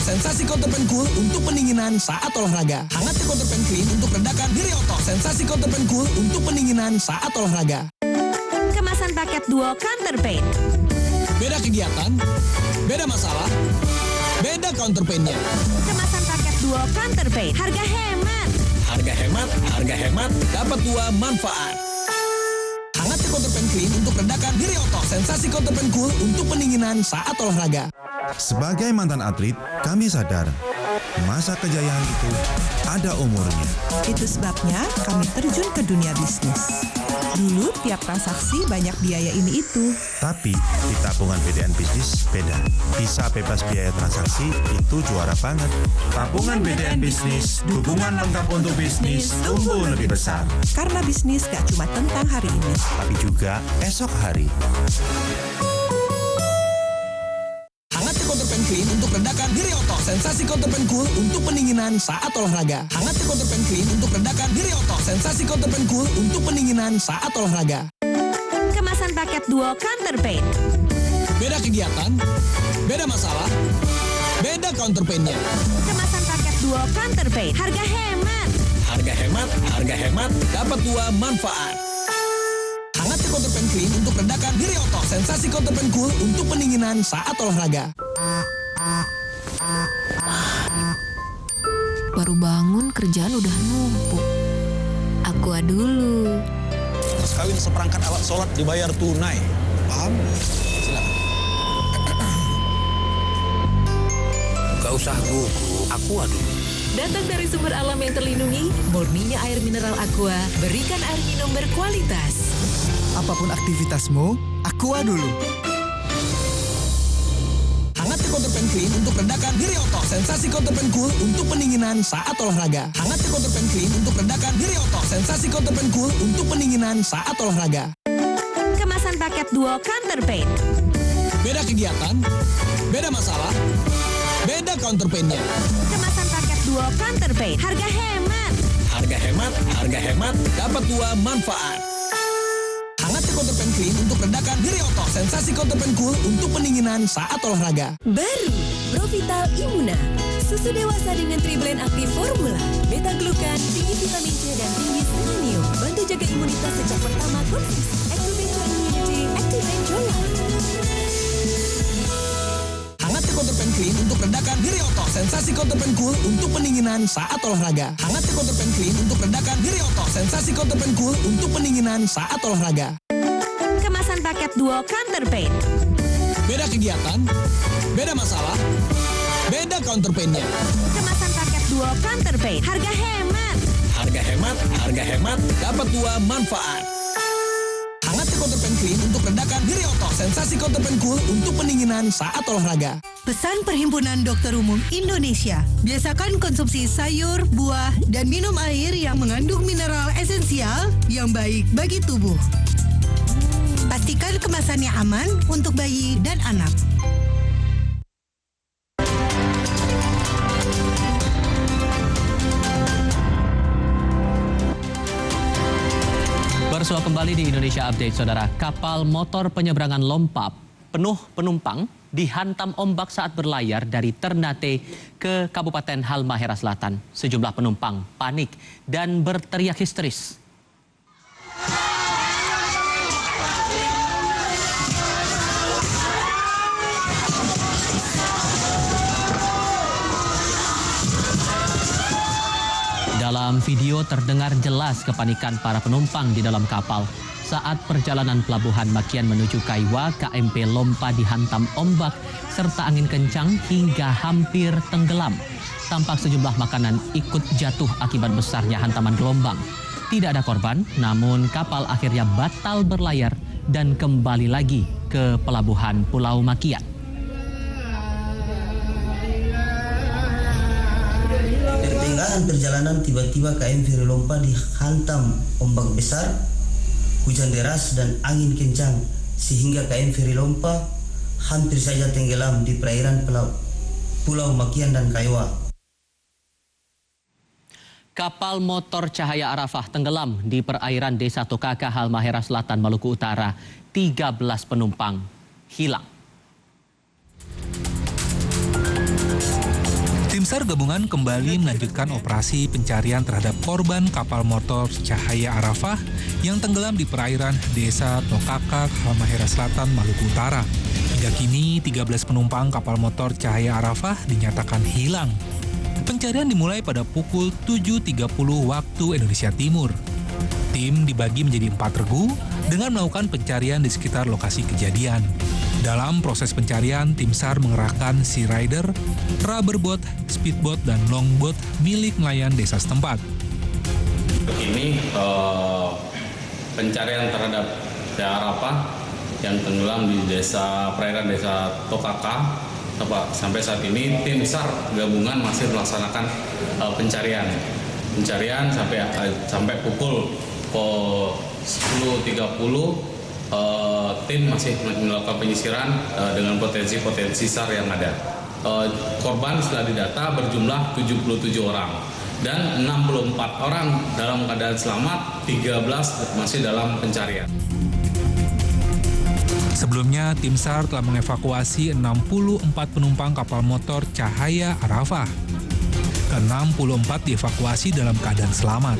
Sensasi Counterpan Cool untuk pendinginan saat olahraga. Hangat Counterpan Clean untuk redakan di Rioto. Sensasi Counterpan Cool untuk pendinginan saat olahraga. Kemasan paket duo Counterpain. Beda kegiatan, beda masalah, beda counterpainnya. Kemasan paket duo Counterpain. Harga hemat. Harga hemat, dapat dua manfaat. Hangat Counterpan Clean untuk redakan di Rioto. Sensasi Counterpan Cool untuk pendinginan saat olahraga. Sebagai mantan atlet, kami sadar masa kejayaan itu ada umurnya. Itu sebabnya kami terjun ke dunia bisnis. Dulu tiap transaksi banyak biaya ini itu. Tapi di tabungan BDN Bisnis beda. Bisa bebas biaya transaksi itu juara banget. Tabungan BDN Bisnis, dukungan lengkap untuk bisnis tumbuh lebih besar. Karena bisnis gak cuma tentang hari ini, tapi juga esok hari. Counterpan Clean untuk redakan di Rioto. Sensasi Counterpan Cool untuk pendinginan saat olahraga. Hangat Counterpan Clean untuk redakan di Rioto. Sensasi Counterpan Cool untuk pendinginan saat olahraga. Kemasan paket duo Counterpain. Beda kegiatan, beda masalah, beda counterpainnya. Kemasan paket duo Counterpain. Harga hemat, dapat dua manfaat. Hangat Counterpan Clean untuk redakan di Rioto. Sensasi Counterpan Cool untuk pendinginan saat olahraga. Baru bangun kerjaan udah numpuk. Aqua dulu. Mas kawin seperangkat alat sholat dibayar tunai. Paham? Silakan. Gak usah gugup, Aqua dulu. Datang dari sumber alam yang terlindungi, murninya air mineral Aqua, berikan air minum berkualitas. Apapun aktivitasmu, Aqua dulu. Hangat Counterpan Clean untuk redakan di Rioto. Sensasi Counterpan Cool untuk pendinginan saat olahraga. Hangat Counterpan Clean untuk redakan di Rioto. Sensasi Counterpan Cool untuk pendinginan saat olahraga. Kemasan paket duo Counterpain. Beda kegiatan, beda masalah, beda counterpainnya. Kemasan paket duo Counterpain. Harga harga hemat, dapat 2 manfaat. Hangatnya counter pen clean untuk redakan Dirioto, sensasi counter pen cool untuk pendinginan saat olahraga. Baru Provital Imuna, susu dewasa dengan triblend aktif formula, beta glukan, tinggi vitamin C dan tinggi selenium, bantu jaga imunitas sejak pertama konsumsi. Activate your immunity, activate your life. Hangatnya counter pen clean untuk redakan Dirioto, sensasi counter pen cool untuk pendinginan saat olahraga. Hangatnya counter pen clean untuk redakan Dirioto, sensasi counter pen cool untuk pendinginan saat olahraga. Kemasan paket duo counter pain. Beda kegiatan, beda masalah, beda counter pain-nya. Kemasan paket duo counter pain, harga hemat. Harga hemat, dapat 2 manfaat. Hangatnya counter pen clean untuk redakan Dirioto, sensasi counter pen cool untuk pendinginan saat olahraga. Pesan Perhimpunan Dokter Umum Indonesia, biasakan konsumsi sayur, buah, dan minum air yang mengandung mineral esensial yang baik bagi tubuh. Pastikan kemasannya aman untuk bayi dan anak. Bersua kembali di Indonesia Update, Saudara. Kapal motor penyeberangan Lompa penuh penumpang dihantam ombak saat berlayar dari Ternate ke Kabupaten Halmahera Selatan. Sejumlah penumpang panik dan berteriak histeris. Dalam video terdengar jelas kepanikan para penumpang di dalam kapal saat perjalanan pelabuhan Makian menuju Kaiwa. KMP Lompa dihantam ombak serta angin kencang hingga hampir tenggelam. Tampak sejumlah makanan ikut jatuh akibat besarnya hantaman gelombang. Tidak ada korban, namun kapal akhirnya batal berlayar dan kembali lagi ke pelabuhan Pulau Makian. Pertengahan perjalanan tiba-tiba KM Feri Lompa dihantam ombak besar, hujan deras dan angin kencang sehingga KM Feri Lompa hampir saja tenggelam di perairan Pulau Makian dan Kaiwa. Kapal motor Cahaya Arafah tenggelam di perairan Desa Tokaka, Halmahera Selatan, Maluku Utara. 13 penumpang hilang. Tim SAR gabungan kembali melanjutkan operasi pencarian terhadap korban kapal motor Cahaya Arafah yang tenggelam di perairan Desa Tokaka, Halmahera Selatan, Maluku Utara. Hingga kini 13 penumpang kapal motor Cahaya Arafah dinyatakan hilang. Pencarian dimulai pada pukul 7.30 waktu Indonesia Timur. Tim dibagi menjadi 4 regu dengan melakukan pencarian di sekitar lokasi kejadian. Dalam proses pencarian, tim SAR mengerahkan sea rider, rubberboat, speedboat, dan longboat milik nelayan desa setempat. Ini pencarian terhadap Cahaya Arafah yang tenggelam di perairan Desa Tokaka. Sampai saat ini tim SAR gabungan masih melaksanakan pencarian sampai pukul 10.30. Tim masih melakukan penyisiran dengan potensi SAR yang ada. Korban setelah didata berjumlah 77 orang dan 64 orang dalam keadaan selamat, 13 masih dalam pencarian. Sebelumnya, tim SAR telah mengevakuasi 64 penumpang kapal motor Cahaya Arafah. Ke-64 dievakuasi dalam keadaan selamat.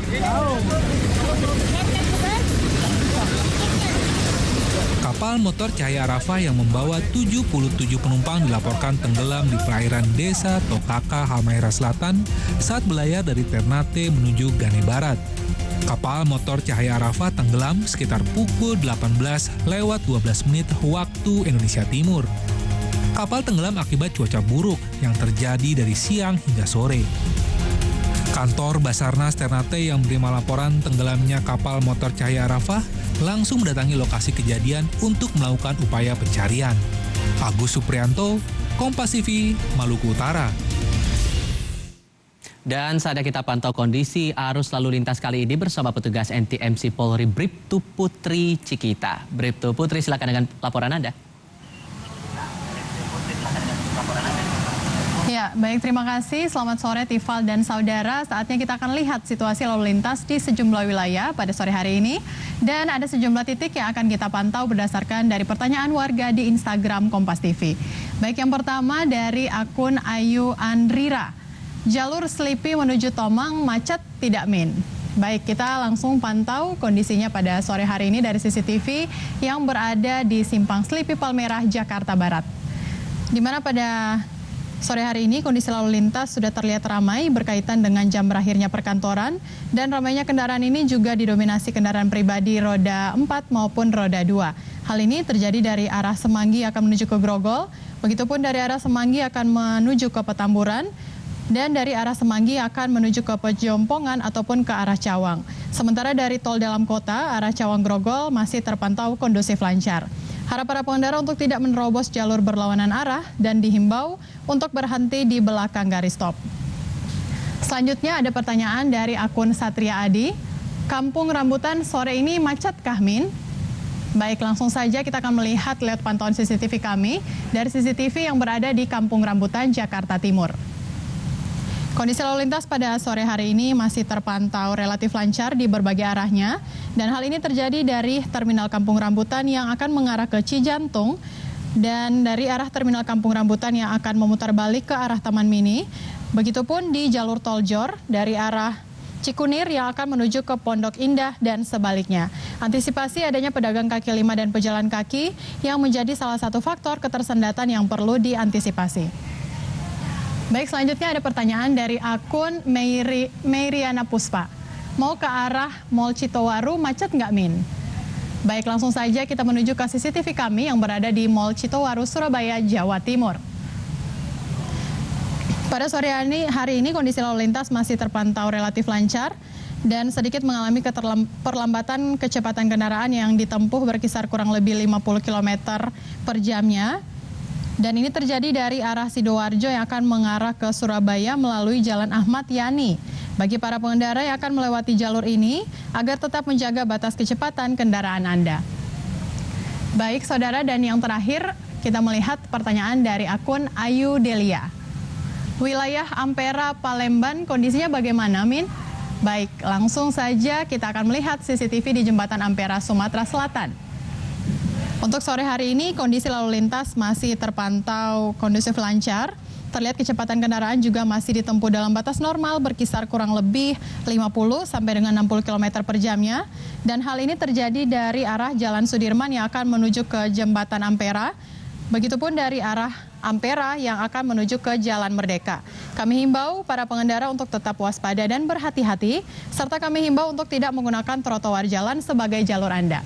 Kapal motor Cahaya Arafah yang membawa 77 penumpang dilaporkan tenggelam di perairan Desa Tokaka, Halmahera Selatan saat berlayar dari Ternate menuju Gane Barat. Kapal motor Cahaya Arafah tenggelam sekitar pukul 18.12 waktu Indonesia Timur. Kapal tenggelam akibat cuaca buruk yang terjadi dari siang hingga sore. Kantor Basarnas Ternate yang menerima laporan tenggelamnya kapal motor Cahaya Arafah langsung mendatangi lokasi kejadian untuk melakukan upaya pencarian. Agus Suprianto, Kompas TV, Maluku Utara. Dan saatnya kita pantau kondisi arus lalu lintas kali ini bersama petugas NTMC Polri Bribtu Putri Cikita. Bribtu Putri, silakan dengan laporan Anda. Ya, Ya, baik, terima kasih. Selamat sore Tifal dan saudara. Saatnya kita akan lihat situasi lalu lintas di sejumlah wilayah pada sore hari ini. Dan ada sejumlah titik yang akan kita pantau berdasarkan dari pertanyaan warga di Instagram Kompas TV. Baik, yang pertama dari akun Ayu Andrira. Jalur Selipi menuju Tomang macet tidak Min? Baik, kita langsung pantau kondisinya pada sore hari ini dari CCTV yang berada di Simpang Selipi Palmerah, Jakarta Barat. Di mana pada sore hari ini kondisi lalu lintas sudah terlihat ramai berkaitan dengan jam berakhirnya perkantoran dan ramainya kendaraan ini juga didominasi kendaraan pribadi roda 4 maupun roda 2. Hal ini terjadi dari arah Semanggi akan menuju ke Grogol, begitupun dari arah Semanggi akan menuju ke Petamburan dan dari arah Semanggi akan menuju ke Pejompongan ataupun ke arah Cawang. Sementara dari tol dalam kota arah Cawang Grogol masih terpantau kondusif lancar. Harap para pengendara untuk tidak menerobos jalur berlawanan arah dan dihimbau untuk berhenti di belakang garis stop. Selanjutnya ada pertanyaan dari akun Satria Adi. Kampung Rambutan sore ini macetkah Min? Baik, langsung saja kita akan melihat lewat pantauan CCTV kami dari CCTV yang berada di Kampung Rambutan, Jakarta Timur. Kondisi lalu lintas pada sore hari ini masih terpantau relatif lancar di berbagai arahnya. Dan hal ini terjadi dari Terminal Kampung Rambutan yang akan mengarah ke Cijantung. Dan dari arah Terminal Kampung Rambutan yang akan memutar balik ke arah Taman Mini. Begitupun di jalur Tol Jor dari arah Cikunir yang akan menuju ke Pondok Indah dan sebaliknya. Antisipasi adanya pedagang kaki lima dan pejalan kaki yang menjadi salah satu faktor ketersendatan yang perlu diantisipasi. Baik, selanjutnya ada pertanyaan dari akun Meiriana Puspa. Mau ke arah Mall Citowaru macet nggak Min? Baik, langsung saja kita menuju ke CCTV kami yang berada di Mall Citowaru, Surabaya, Jawa Timur. Pada sore hari ini kondisi lalu lintas masih terpantau relatif lancar dan sedikit mengalami perlambatan kecepatan kendaraan yang ditempuh berkisar kurang lebih 50 km per jamnya. Dan ini terjadi dari arah Sidoarjo yang akan mengarah ke Surabaya melalui Jalan Ahmad Yani. Bagi para pengendara yang akan melewati jalur ini, agar tetap menjaga batas kecepatan kendaraan Anda. Baik, saudara, dan yang terakhir, kita melihat pertanyaan dari akun Ayu Delia. Wilayah Ampera, Palembang, kondisinya bagaimana, Min? Baik, langsung saja kita akan melihat CCTV di Jembatan Ampera, Sumatera Selatan. Untuk sore hari ini, kondisi lalu lintas masih terpantau kondusif lancar. Terlihat kecepatan kendaraan juga masih ditempuh dalam batas normal berkisar kurang lebih 50 sampai dengan 60 km per jamnya. Dan hal ini terjadi dari arah Jalan Sudirman yang akan menuju ke Jembatan Ampera. Begitupun dari arah Ampera yang akan menuju ke Jalan Merdeka. Kami himbau para pengendara untuk tetap waspada dan berhati-hati, serta kami himbau untuk tidak menggunakan trotoar jalan sebagai jalur Anda.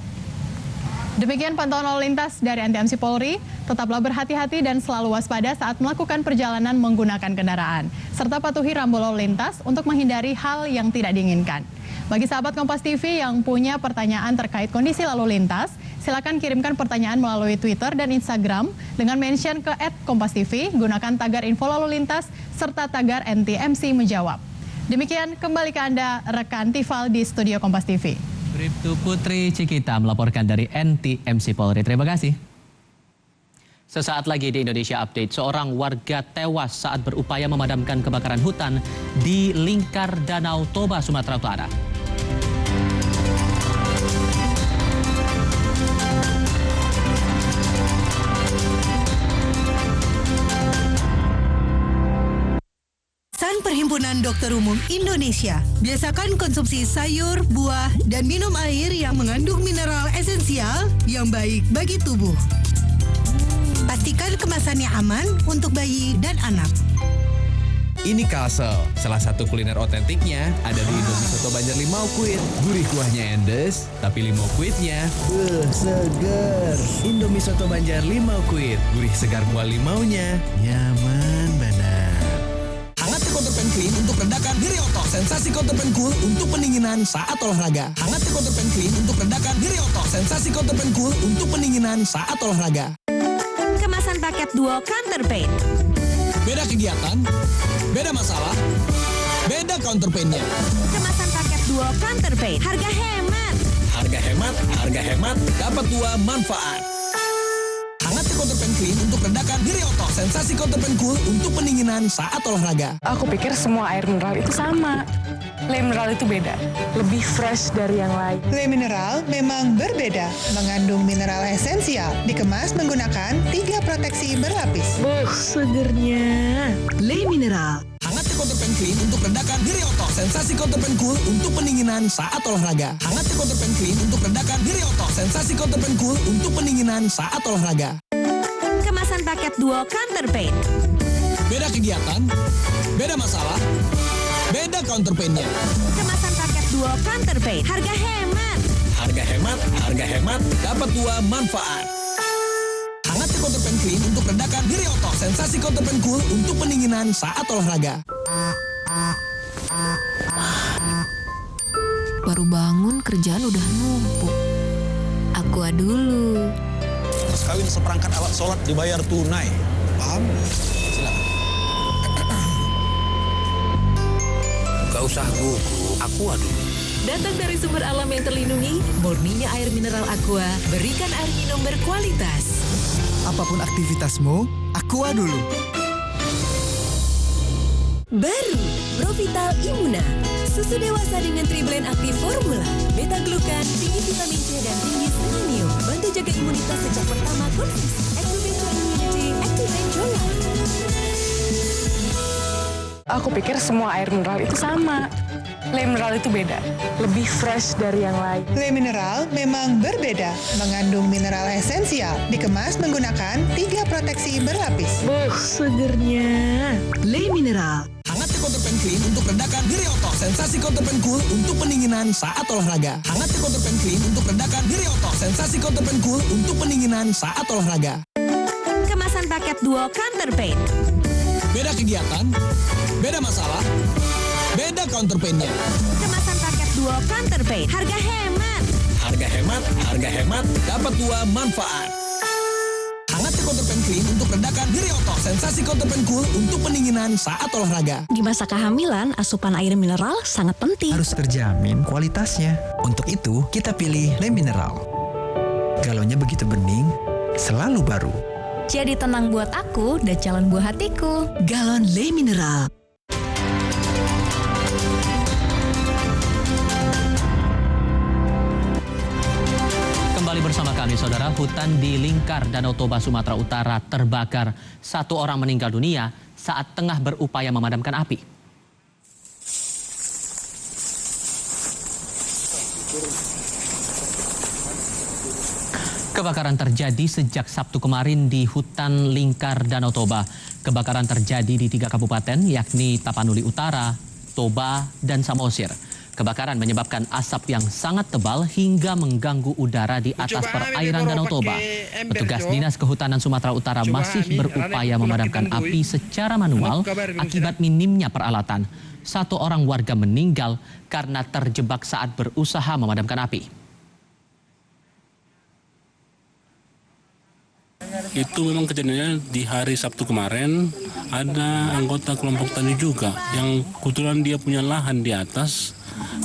Demikian pantauan lalu lintas dari NTMC Polri. Tetaplah berhati-hati dan selalu waspada saat melakukan perjalanan menggunakan kendaraan. Serta patuhi rambu lalu lintas untuk menghindari hal yang tidak diinginkan. Bagi sahabat Kompas TV yang punya pertanyaan terkait kondisi lalu lintas, silakan kirimkan pertanyaan melalui Twitter dan Instagram dengan mention ke @KompasTV, gunakan tagar info lalu lintas, serta tagar NTMC menjawab. Demikian, kembali ke Anda, rekan Tifal di Studio Kompas TV. Bribtu Putri Cikita melaporkan dari NTMC Polri. Terima kasih. Sesaat lagi di Indonesia Update, seorang warga tewas saat berupaya memadamkan kebakaran hutan di Lingkar Danau Toba, Sumatera Utara. Perhimpunan Dokter Umum Indonesia. Biasakan konsumsi sayur, buah, dan minum air yang mengandung mineral esensial yang baik bagi tubuh. Pastikan kemasannya aman untuk bayi dan anak. Ini Kalsel, salah satu kuliner otentiknya ada di Indomie Soto Banjar Limau Kuit. Gurih kuahnya endes, tapi limau kuitnya segar. Indomie Soto Banjar Limau Kuit, gurih segar kuah limaunya, nyaman banget. Hangat Counterpan Clean untuk redakan nyeri otot. Sensasi Counterpan Cool untuk pendinginan saat olahraga. Hangat Counterpan Clean untuk redakan nyeri otot. Sensasi Counterpan Cool untuk pendinginan saat olahraga. Kemasan paket duo Counterpain. Beda kegiatan, beda masalah, beda counterpain-nya. Kemasan paket duo Counterpain. Harga hemat. Harga hemat, dapat dua manfaat. Hangat Counterpane Clean untuk redakan nyeri otot. Sensasi Counterpane Cool untuk pendinginan saat olahraga. Aku pikir semua air mineral itu sama. Le Mineral itu beda, lebih fresh dari yang lain. Le Mineral memang berbeda, mengandung mineral esensial, dikemas menggunakan 3 proteksi berlapis. Segernya. Le Mineral. Hangatnya Counterpane Clean untuk redakan nyeri otot. Sensasi Counterpane Cool untuk pendinginan saat olahraga. Hangatnya Counterpane Clean untuk redakan nyeri otot. Sensasi Counterpane Cool untuk pendinginan saat olahraga. Kemasan paket duo Counterpane. Beda kegiatan, beda masalah, beda counterpane-nya. Kemasan paket duo Counterpane. Harga hemat. Harga hemat, dapat 2 manfaat. Hangatnya Counterpane Clean untuk redakan nyeri otot. Sensasi Counterpane Cool untuk pendinginan saat olahraga. Baru bangun kerjaan udah numpuk. Aqua dulu. Mas kawin seperangkat alat sholat dibayar tunai. Paham? Silakan. Gak usah gugup, Aqua dulu. Datang dari sumber alam yang terlindungi, murninya air mineral Aqua, berikan air minum berkualitas. Apapun aktivitasmu, Aqua dulu. Baru, Provital Immuna. Susu dewasa dengan Triblend Aktif Formula. Beta-glukan, tinggi vitamin C dan tinggi selenium. Bantu jaga imunitas sejak pertama konsumsi. Activate your immunity, activate your life. Aku pikir semua air mineral itu sama. Le Mineral itu beda, lebih fresh dari yang lain. Le Mineral memang berbeda, mengandung mineral esensial, dikemas menggunakan 3 proteksi berlapis. Segernya. Le Mineral. Hangatnya Counterpane Clean untuk redakan nyeri otot. Sensasi Counterpane Cool untuk pendinginan saat olahraga. Hangatnya Counterpane Clean untuk redakan nyeri otot. Sensasi Counterpane Cool untuk pendinginan saat olahraga. Kemasan paket duo Counterpane. Beda kegiatan, beda masalah, beda counterpane-nya. Kemasan paket duo Counterpane. Harga hemat, dapat 2 manfaat. Hangatnya Counterpane Clean untuk redakan nyeri otot. Sensasi Counterpane Cool untuk pendinginan saat olahraga. Di masa kehamilan, asupan air mineral sangat penting. Harus terjamin kualitasnya. Untuk itu, kita pilih Le Mineral. Galonnya begitu bening, selalu baru. Jadi tenang buat aku dan calon buah hatiku. Galon Le Mineral. Kembali bersama kami, Saudara. Hutan di Lingkar, Danau Toba, Sumatera Utara terbakar. 1 orang meninggal dunia saat tengah berupaya memadamkan api. Kebakaran terjadi sejak Sabtu kemarin di hutan Lingkar, Danau Toba. Kebakaran terjadi di 3 kabupaten, yakni Tapanuli Utara, Toba, dan Samosir. Kebakaran menyebabkan asap yang sangat tebal hingga mengganggu udara di atas perairan Danau Toba. Petugas Dinas Kehutanan Sumatera Utara masih berupaya memadamkan api secara manual akibat minimnya peralatan. 1 orang warga meninggal karena terjebak saat berusaha memadamkan api. Itu memang kejadiannya di hari Sabtu kemarin, ada anggota kelompok tani juga yang kebetulan dia punya lahan di atas,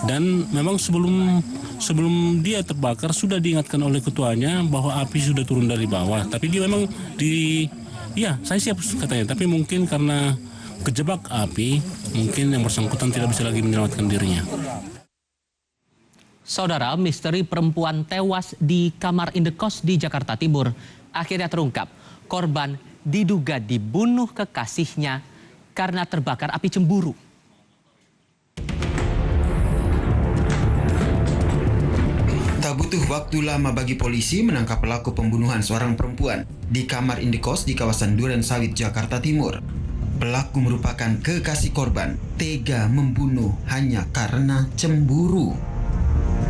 dan memang sebelum dia terbakar sudah diingatkan oleh ketuanya bahwa api sudah turun dari bawah, tapi dia memang saya siap katanya, tapi mungkin karena kejebak api, mungkin yang bersangkutan tidak bisa lagi menyelamatkan dirinya. Saudara, misteri perempuan tewas di kamar indekos di Jakarta Timur akhirnya terungkap. Korban diduga dibunuh kekasihnya karena terbakar api cemburu. Tak butuh waktu lama bagi polisi menangkap pelaku pembunuhan seorang perempuan di kamar indekos di kawasan Duren Sawit, Jakarta Timur. Pelaku merupakan kekasih korban, tega membunuh hanya karena cemburu.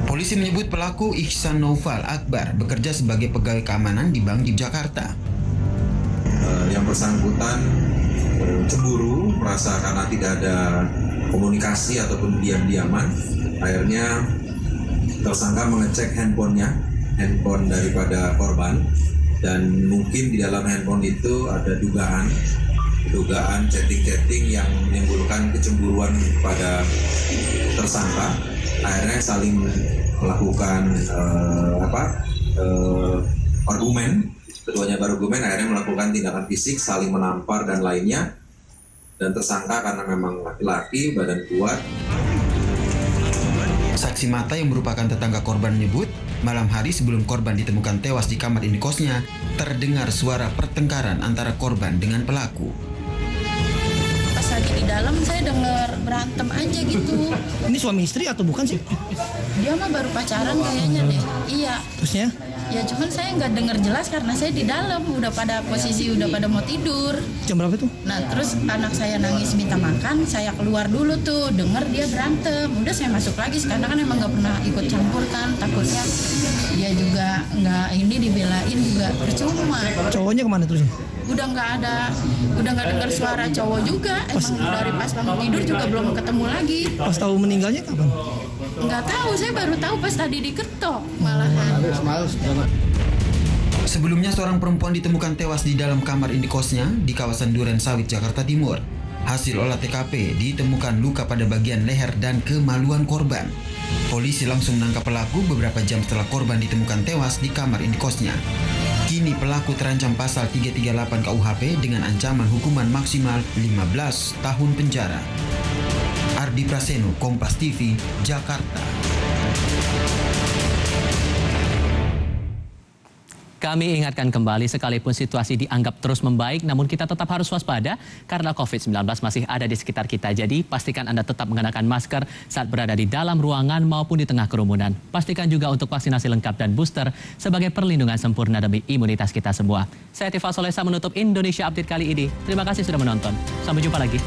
Polisi menyebut pelaku Ihsan Noval Akbar bekerja sebagai pegawai keamanan di bank di Jakarta. Yang bersangkutan cemburu, merasa karena tidak ada komunikasi ataupun diam-diaman, akhirnya tersangka mengecek handphone daripada korban, dan mungkin di dalam handphone itu ada dugaan chatting-chatting yang menimbulkan kecemburuan pada tersangka. Akhirnya saling melakukan argumen Keduanya berargumen akhirnya melakukan tindakan fisik, saling menampar dan lainnya. Dan tersangka karena memang laki-laki, badan kuat. Saksi mata yang merupakan tetangga korban menyebut, malam hari sebelum korban ditemukan tewas di kamar indekosnya, terdengar suara pertengkaran antara korban dengan pelaku. Pas lagi di dalam saya dengar berantem aja gitu. Ini suami istri atau bukan sih? Dia mah baru pacaran kayaknya deh. Iya. Terusnya? Ya cuman saya nggak dengar jelas karena saya di dalam udah pada posisi udah pada mau tidur. Jam berapa itu? Nah terus anak saya nangis minta makan, saya keluar dulu tuh, denger dia berantem. Udah saya masuk lagi karena kan emang nggak pernah ikut campur kan, takutnya dia juga nggak ini dibelain juga percuma. Cowoknya kemana terus? Udah nggak dengar suara cowok juga. Emang dari pas bangun tidur juga belum ketemu lagi. Pas tahu meninggalnya kapan? Nggak tahu, saya baru tahu pas tadi diketok malahan. Sebelumnya seorang perempuan ditemukan tewas di dalam kamar indekosnya di kawasan Duren Sawit, Jakarta Timur. Hasil olah TKP ditemukan luka pada bagian leher dan kemaluan korban. Polisi langsung menangkap pelaku beberapa jam setelah korban ditemukan tewas di kamar indekosnya. Kini pelaku terancam pasal 338 KUHP dengan ancaman hukuman maksimal 15 tahun penjara. Ardi Praseno, Kompas TV, Jakarta. Kami ingatkan kembali, sekalipun situasi dianggap terus membaik, namun kita tetap harus waspada karena COVID-19 masih ada di sekitar kita. Jadi pastikan Anda tetap mengenakan masker saat berada di dalam ruangan maupun di tengah kerumunan. Pastikan juga untuk vaksinasi lengkap dan booster sebagai perlindungan sempurna demi imunitas kita semua. Saya Tifal Solesa menutup Indonesia Update kali ini. Terima kasih sudah menonton. Sampai jumpa lagi.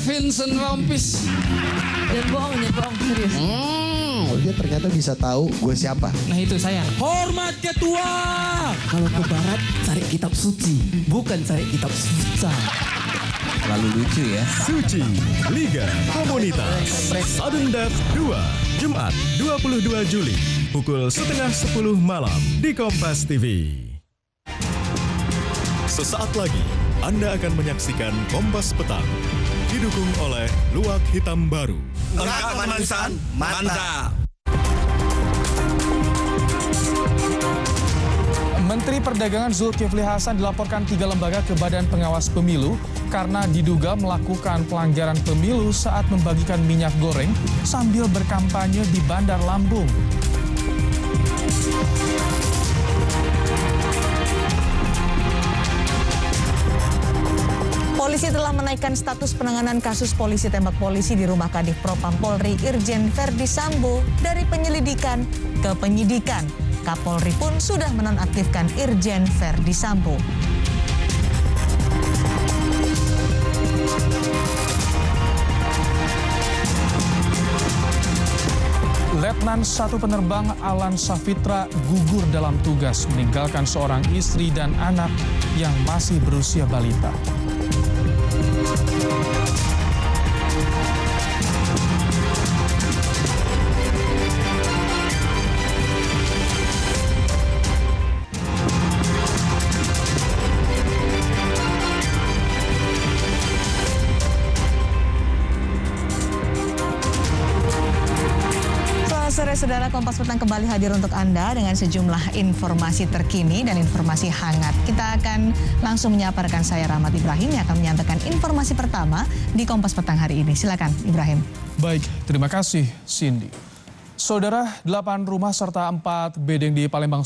Vincent Rompis. Jangan bohong, serius. Dia ternyata bisa tahu gue siapa. Nah itu saya. Hormat ketua. Kalau ke barat cari kitab suci, bukan cari kitab susah. Lalu lucu ya. Suci Liga Komunitas Sudden Death 2 Jumat 22 Juli pukul 9:30 malam di Kompas TV. Sesaat lagi Anda akan menyaksikan Kompas Petang didukung oleh Luwak Hitam Baru. Enggak kemanisan, mantap. Menteri Perdagangan Zulkifli Hasan dilaporkan 3 lembaga ke Badan Pengawas Pemilu karena diduga melakukan pelanggaran pemilu saat membagikan minyak goreng sambil berkampanye di Bandar Lampung. Polisi telah menaikkan status penanganan kasus polisi tembak polisi di rumah Kadif Propam Polri Irjen Verdi Sambo dari penyelidikan ke penyidikan. Kapolri pun sudah menonaktifkan Irjen Verdi Sambo. Letnan 1 penerbang Alan Safitra gugur dalam tugas meninggalkan seorang istri dan anak yang masih berusia balita. Sore saudara, Kompas Petang kembali hadir untuk Anda dengan sejumlah informasi terkini dan informasi hangat. Kita akan langsung menyapa rekan saya Rahmat Ibrahim yang akan menyampaikan informasi pertama di Kompas Petang hari ini. Silakan Ibrahim. Baik, terima kasih Cindy. Saudara, 8 rumah serta 4 bedeng di Palembang